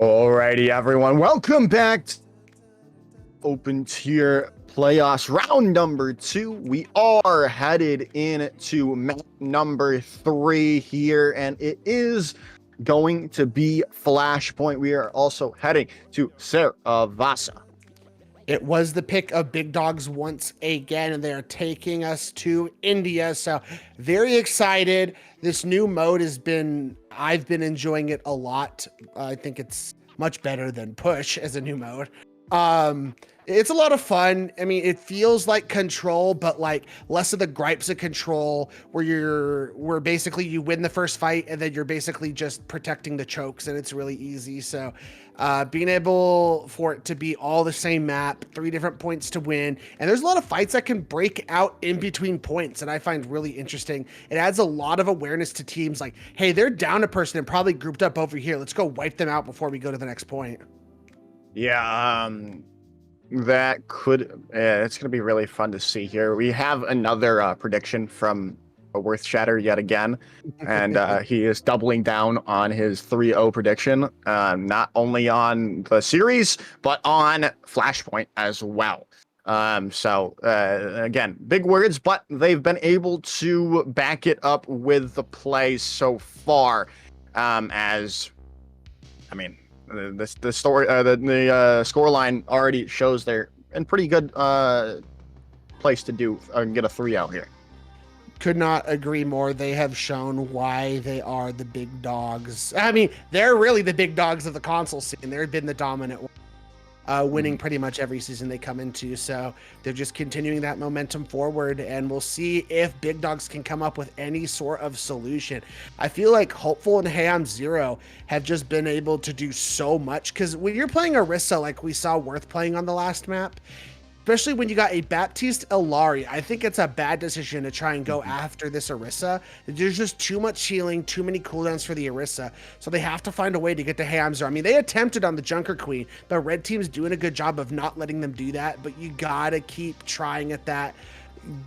Alrighty, everyone. Welcome back to Open Tier Playoffs round number 2. We are headed into map number 3 here, and it is going to be Flashpoint. We are also heading to Saravasa.
It was the pick of Big Dogs once again, and they are taking us to India. So very excited. This new mode I've been enjoying it a lot. I think it's much better than Push as a new mode. It's a lot of fun. I mean, it feels like Control, but like less of the gripes of Control, where basically you win the first fight and then you're basically just protecting the chokes, and it's really easy. So being able for it to be all the same map, 3 different points to win, and there's a lot of fights that can break out in between points, and I find really interesting. It adds a lot of awareness to teams like, hey, they're down a person and probably grouped up over here. Let's go wipe them out before we go to the next point.
Yeah, that could, it's going to be really fun to see here. We have another prediction from a Worth Shatter yet again, and he is doubling down on his 3-0 prediction, not only on the series, but on Flashpoint as well. So again, big words, but they've been able to back it up with the play so far. As, I mean, the scoreline already shows they're in pretty good place to get a 3-0 here.
Could not agree more. They have shown why they are the big dogs. I mean, they're really the big dogs of the console scene. They've been the dominant one, winning pretty much every season they come into. So they're just continuing that momentum forward, and we'll see if big dogs can come up with any sort of solution. I feel like Hopeful and Ham Zero have just been able to do so much, because when you're playing Orisa like we saw Worth playing on the last map, especially when you got a Baptiste Ilari, I think it's a bad decision to try and go after this Orisa. There's just too much healing, too many cooldowns for the Orisa, so they have to find a way to get to Hamza. I mean, they attempted on the Junker Queen, but Red Team's doing a good job of not letting them do that, but you gotta keep trying at that.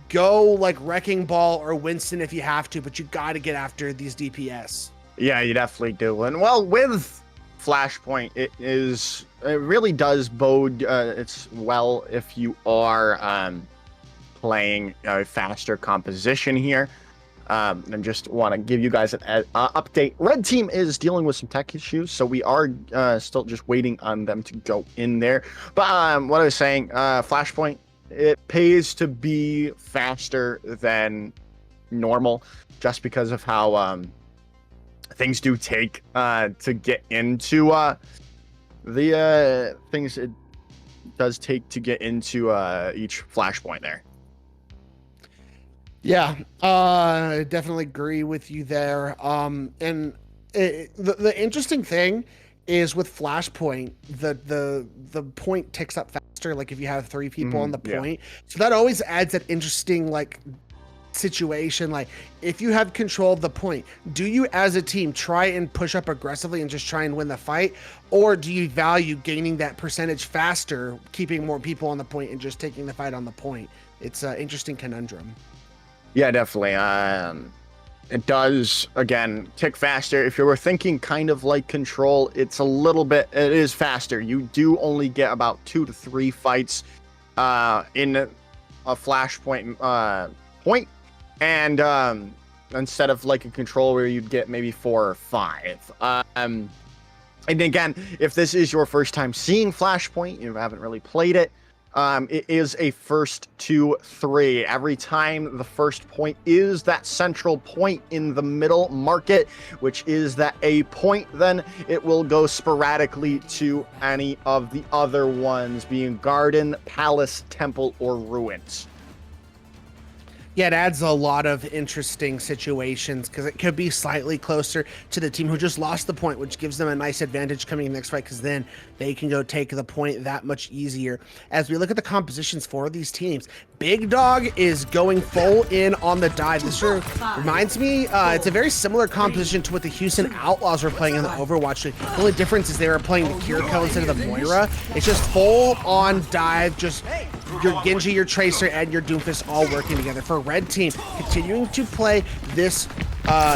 Go like Wrecking Ball or Winston if you have to, but you gotta get after these DPS.
Yeah, you definitely do. And well, with Flashpoint, it really does bode it's well if you are playing a faster composition here. And just want to give you guys an update. Red Team is dealing with some tech issues, so we are still just waiting on them to go in there. But what I was saying, Flashpoint, it pays to be faster than normal just because of how things do take to get into the things it does take to get into each Flashpoint there.
Yeah, I definitely agree with you there. And the interesting thing is with Flashpoint, the point ticks up faster. Like if you have 3 people on the point, so that always adds an interesting like situation. Like if you have control of the point, do you as a team try and push up aggressively and just try and win the fight, or do you value gaining that percentage faster, keeping more people on the point and just taking the fight on the point? It's an interesting conundrum.
Yeah, definitely. It does, again, tick faster. If you were thinking kind of like Control, it's a little bit, it is faster. You do only get about 2 to 3 fights in a Flashpoint point. And instead of like a Control where you'd get maybe 4 or 5. And again, if this is your first time seeing Flashpoint, you haven't really played it, it is a first to 3. Every time the first point is that central point in the middle market, which is that A point, then it will go sporadically to any of the other ones, being Garden, Palace, Temple, or Ruins.
Yeah, it adds a lot of interesting situations because it could be slightly closer to the team who just lost the point, which gives them a nice advantage coming in the next fight because then they can go take the point that much easier. As we look at the compositions for these teams, Big Dog is going full in on the dive. This sure reminds me, it's a very similar composition to what the Houston Outlaws were playing in the Overwatch League. The only difference is they were playing the Kiriko instead of the Moira. It's just full on dive, just your Genji, your Tracer, and your Doomfist all working together. For Red Team, continuing to play this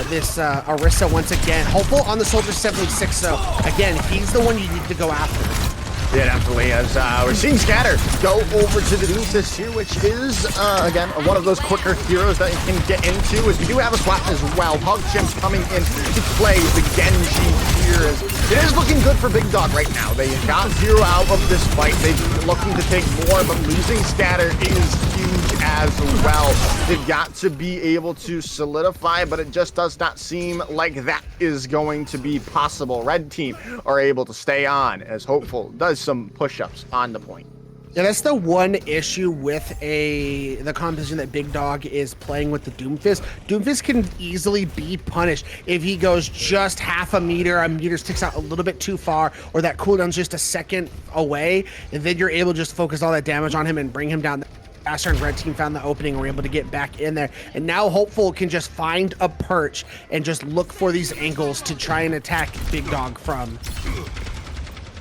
this Orisa once again. Hopeful on the Soldier 76, so again, he's the one you need to go after.
Yeah, definitely, as we're seeing Scatter go over to the Doomfist here, which is, again, one of those quicker heroes that you can get into, as you do have a swap as well. PogChamp's coming in to play the Genji here. It is looking good for Big Dawg right now. They got 0 out of this fight. They're looking to take more, but losing Scatter is huge as well. They've got to be able to solidify, but it just does not seem like that is going to be possible. Red team are able to stay on, as Hopeful does some push-ups on the point.
Yeah, that's the one issue with the composition that Big Dawg is playing with the Doomfist. Doomfist can easily be punished if he goes just half a meter sticks out a little bit too far, or that cooldown's just a second away, and then you're able to just focus all that damage on him and bring him down. Faster, and Red team found the opening and were able to get back in there. And now Hopeful can just find a perch and just look for these angles to try and attack Big Dawg from.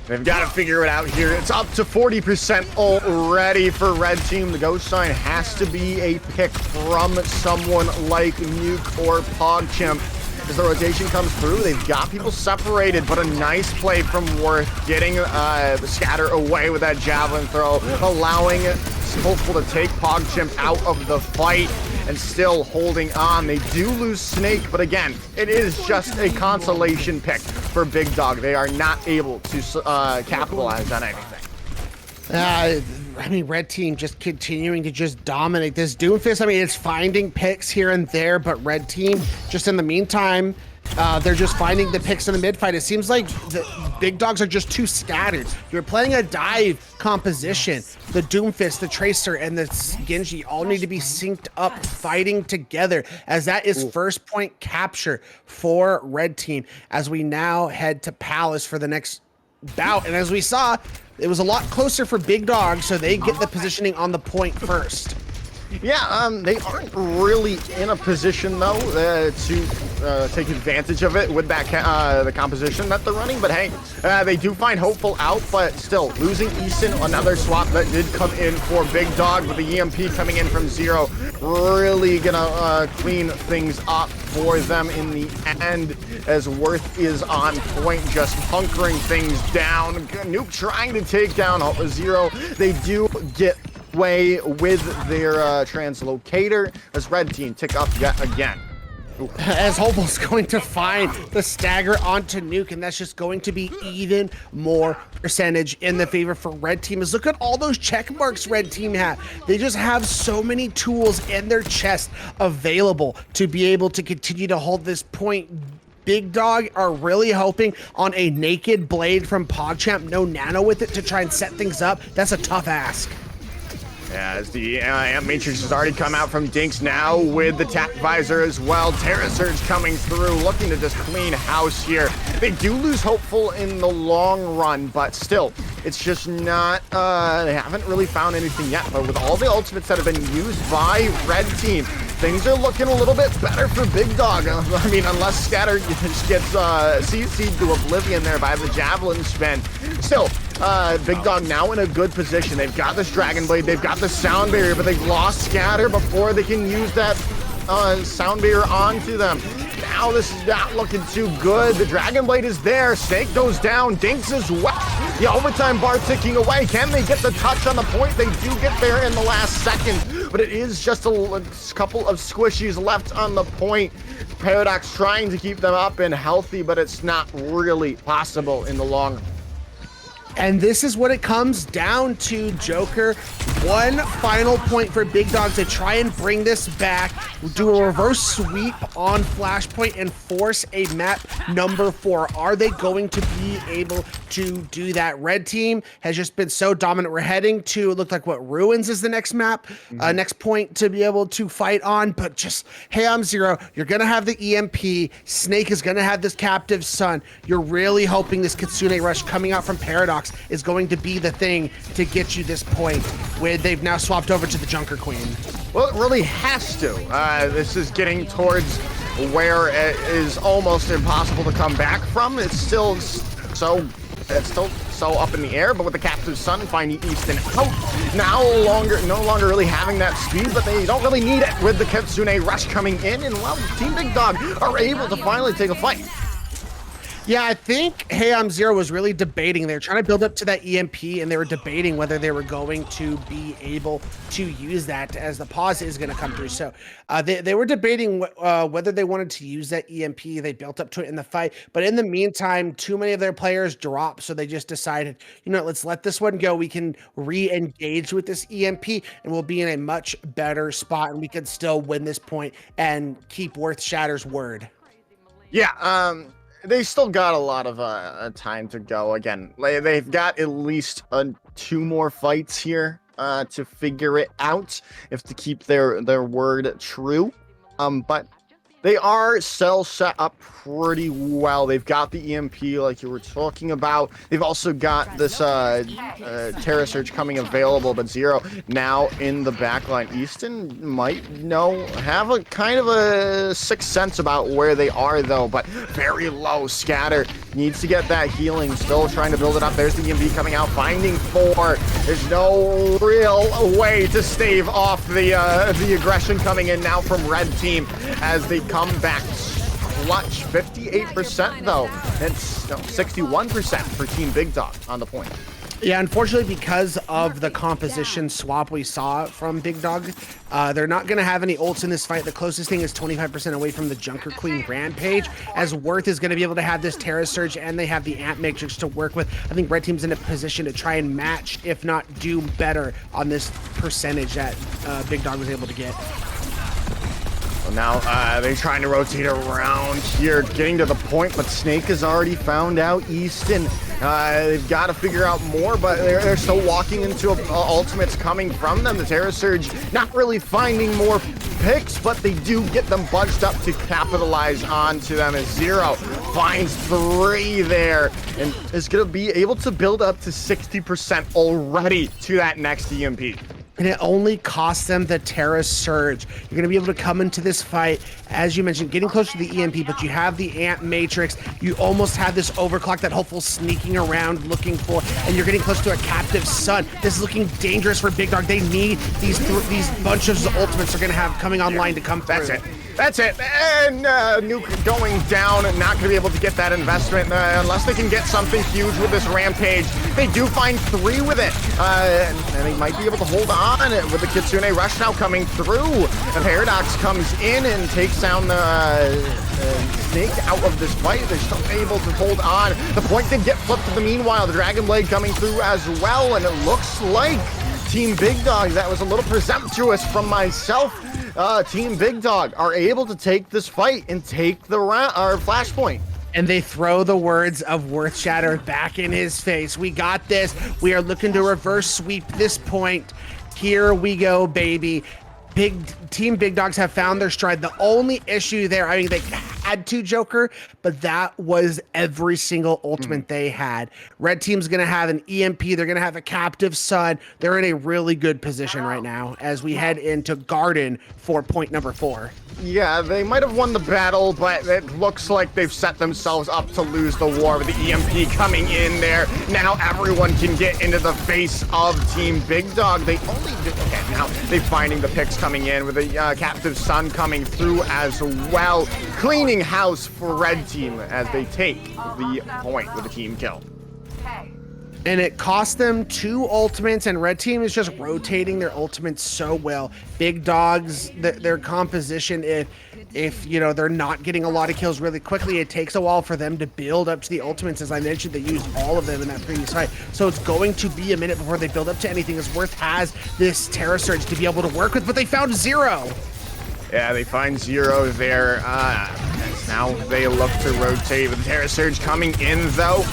They've got to figure it out here. It's up to 40% already for Red team. The ghost sign has to be a pick from someone like Nuke or PogChamp. As the rotation comes through, they've got people separated, but a nice play from Worth, getting the Scatter away with that javelin throw, allowing Hopeful to take PogChamp out of the fight, and still holding on. They do lose Snake, but again, it is just a consolation pick for Big Dawg. They are not able to capitalize on anything.
I mean, Red team just continuing to just dominate this Doomfist. I mean, it's finding picks here and there, but Red team, just in the meantime, they're just finding the picks in the mid fight. It seems like the Big Dogs are just too scattered. You're playing a dive composition. The Doomfist, the Tracer, and the Genji all need to be synced up, fighting together, as that is first point capture for Red team, as we now head to Palace for the next bout. And as we saw, it was a lot closer for Big Dawg, so they get the positioning on the point first.
Yeah, they aren't really in a position, though, to take advantage of it with that the composition that they're running. But hey, they do find Hopeful out, but still, losing Eason, another swap that did come in for Big Dawg, with the EMP coming in from 0, really gonna clean things up for them in the end, as Worth is on point, just hunkering things down. Nuke trying to take down 0. They do get way with their translocator, as Red team tick up yet again.
As Hopeful's going to find the stagger onto Nuke, and that's just going to be even more percentage in the favor for Red team. Is look at all those check marks Red team have. They just have so many tools in their chest available to be able to continue to hold this point. Big Dawg are really hoping on a naked blade from PogChamp, no nano with it, to try and set things up. That's a tough ask.
Yeah, as the Amp Matrix has already come out from Dinks, now with the Tap Visor as well. Terra Surge coming through, looking to just clean house here. They do lose Hopeful in the long run, but still, it's just not, they haven't really found anything yet. But with all the ultimates that have been used by Red team, things are looking a little bit better for Big Dawg. I mean, unless Scatter just gets CC'd to oblivion there by the Javelin spin. Still, Big Dawg now in a good position. They've got this Dragon Blade, they've got the Sound Barrier, but they've lost Scatter before they can use that Sound Barrier onto them. Now this is not looking too good. The Dragon Blade is there. Snake goes down. Dinks as well. The overtime bar ticking away. Can they get the touch on the point? They do get there in the last second, but it is just a couple of squishies left on the point. Paradox trying to keep them up and healthy, but it's not really possible in the long run.
And this is what it comes down to, Joker. One final point for Big Dawg to try and bring this back, do a reverse sweep on Flashpoint and force a map number 4. Are they going to be able to do that? Red team has just been so dominant. We're heading to, it looked like what, Ruins is the next map, next point to be able to fight on, but just, hey, I'm 0. You're gonna have the EMP. Snake is gonna have this Captive Sun. You're really hoping this Kitsune Rush coming out from Paradox is going to be the thing to get you this point, where they've now swapped over to the Junker Queen.
Well, it really has to. This is getting towards where it is almost impossible to come back from. It's still so It's still so up in the air, but with the Captive Sun finding Easton out, no longer really having that speed, but they don't really need it with the Kitsune Rush coming in, and well, Team Big Dog are able to finally take a fight.
Yeah, I think Hey I'm Zero was really debating. They were trying to build up to that EMP, and they were debating whether they were going to be able to use that as the pause is going to come through. So they were debating whether they wanted to use that EMP. They built up to it in the fight, but in the meantime, too many of their players dropped. So they just decided, you know, let's let this one go. We can re-engage with this EMP, and we'll be in a much better spot, and we can still win this point and keep Worth Shatter's word.
Yeah, they still got a lot of time to go. Again, they've got at least 2 more fights here to figure it out if to keep their word true. But they are still set up pretty well. They've got the EMP like you were talking about. They've also got this Terra Surge coming available, but Zero now in the backline. Easton might have a kind of a sixth sense about where they are though, but very low. Scatter needs to get that healing, still trying to build it up. There's the EMP coming out, finding 4. There's no real way to stave off the aggression coming in now from Red Team as they come back clutch. 58% though. It's 61% for Team Big Dog on the point.
Yeah, unfortunately, because of the composition swap we saw from Big Dog, they're not going to have any ults in this fight. The closest thing is 25% away from the Junker Queen Rampage, as Worth is going to be able to have this Terra Surge, and they have the Amp Matrix to work with. I think Red Team's in a position to try and match, if not do better, on this percentage that Big Dog was able to get.
Well, now they're trying to rotate around here, getting to the point, but Snake has already found out Easton. They've got to figure out more, but they're still walking into ultimates coming from them. The Terra Surge not really finding more picks, but they do get them bunched up to capitalize onto them as Zero finds 3 there and is going to be able to build up to 60% already to that next EMP.
And it only costs them the Terra Surge. You're going to be able to come into this fight, as you mentioned, getting close to the EMP, but you have the Amp Matrix. You almost have this overclock, that Hopeful sneaking around looking for, and you're getting close to a Captive Sun. This is looking dangerous for Big Dog. They need these bunches of ultimates they're going to have coming online to come through.
That's it. And Nuke going down and not going to be able to get that investment unless they can get something huge with this Rampage. They do find 3 with it. And they might be able to hold on with the Kitsune Rush now coming through. The Paradox comes in and takes down the Snake out of this fight. They're still able to hold on. The point did get flipped to the meanwhile. The Dragon Blade coming through as well. And it looks like Team Big Dog, that was a little presumptuous from myself. Team Big Dog are able to take this fight and take the flashpoint.
And they throw the words of Worth Shatter back in his face. We got this. We are looking to reverse sweep this point. Here we go, baby. Team Big Dogs have found their stride. The only issue there, I mean, they had to Joker, but that was every single ultimate they had. Red Team's going to have an EMP. They're going to have a Captive Sun. They're in a really good position right now as we head into Garden for point number 4.
Yeah, they might have won the battle, but it looks like they've set themselves up to lose the war with the EMP coming in there. Now everyone can get into the face of Team Big Dog. They only did, okay, now they're finding the picks coming in with the Captive Sun coming through as well. Cleaning house for Red Team as they take the point with the team kill.
And it cost them 2 ultimates, and Red Team is just rotating their ultimates so well. Big Dogs, their composition, if you know, they're not getting a lot of kills really quickly, it takes a while for them to build up to the ultimates. As I mentioned, they used all of them in that previous fight. So it's going to be a minute before they build up to anything, as Worth has this Terra Surge to be able to work with, but they found Zero.
Yeah, they find Zero there. As now they look to rotate with the Terra Surge coming in, though.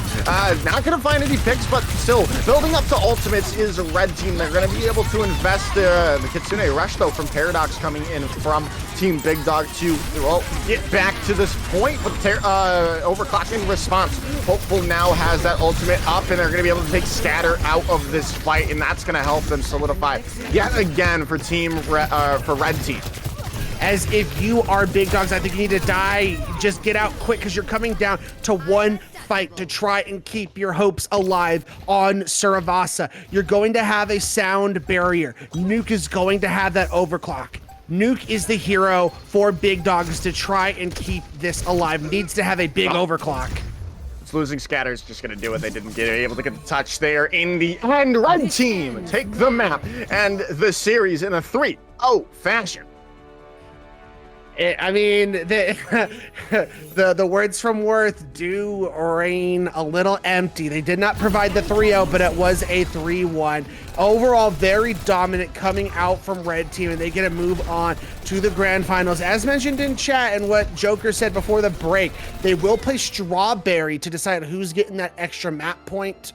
Not going to find any picks, but still, building up to ultimates is a Red Team. They're going to be able to invest the Kitsune Rush, though, from Paradox coming in from Team Big Dog to, well, get back to this point with overclocking response. Hopeful now has that ultimate up, and they're going to be able to take Scatter out of this fight, and that's going to help them solidify yet again for Red Team.
as if you are big dogs, I think you need to die. Just get out quick because you're coming down to one fight to try and keep your hopes alive on Suravasa. You're going to have a sound barrier. Nuke is going to have that overclock. Nuke is the hero for big dogs to try and keep this alive. Needs to have a big overclock.
It's losing Scatter is just going to do it. They didn't get able to get the touch there in the end. Red team take the map and the series in a 3-0 fashion.
I mean, the words from Worth do reign a little empty. They did not provide the 3-0, but it was a 3-1. Overall, very dominant coming out from Red Team, and they get to move on to the grand finals. As mentioned in chat and what Joker said before the break, they will play Strawberry to decide who's getting that extra match point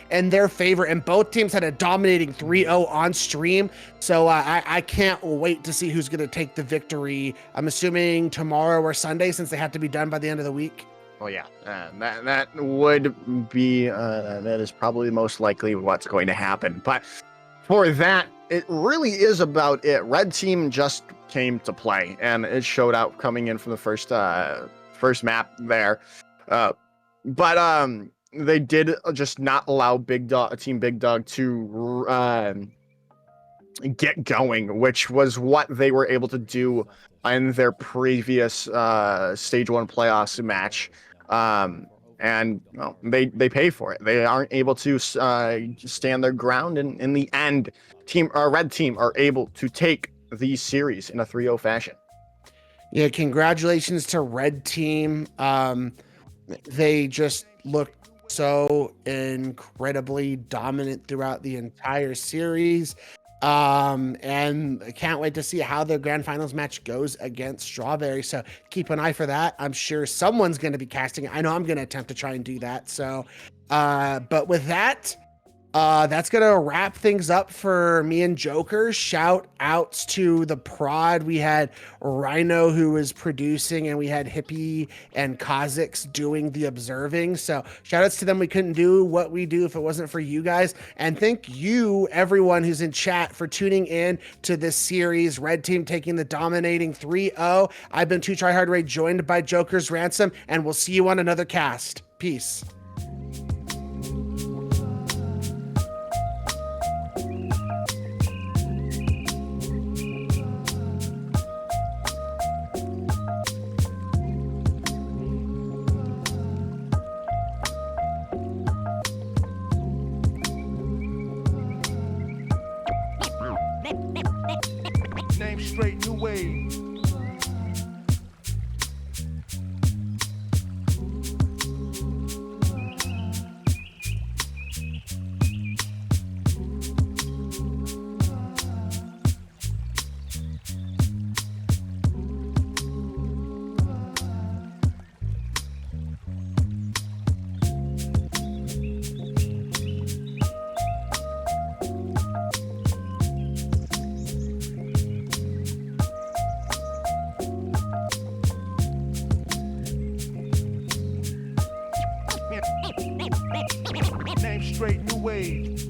in their favor. And both teams had a dominating 3-0 on stream. So I can't wait to see who's going to take the victory. I'm assuming tomorrow or Sunday, since they have to be done by the end of the week.
Oh yeah, that would be that is probably most likely what's going to happen. But for that, it really is about it. Red team just came to play, and it showed out coming in from the first map there. But they did just not allow Team Big Dog to get going, which was what they were able to do in their previous stage 1 playoffs match. And well, they pay for it. They aren't able to stand their ground, and in the end, Red Team are able to take the series in a 3-0 fashion.
Yeah, congratulations to Red Team. They just looked so incredibly dominant throughout the entire series. And I can't wait to see how the grand finals match goes against Strawberry. So keep an eye for that. I'm sure someone's going to be casting it. I know I'm going to attempt to try and do that. So, but with that, that's going to wrap things up for me and Joker. Shout outs to the prod. We had Rhino who was producing, and we had Hippie and Khazix doing the observing. So shout outs to them. We couldn't do what we do if it wasn't for you guys. And thank you, everyone who's in chat, for tuning in to this series. Red Team taking the dominating 3-0. I've been 2TryHardRay, joined by Joker's Ransom, and we'll see you on another cast. Peace.
Name straight, new wave. Name straight, new wave.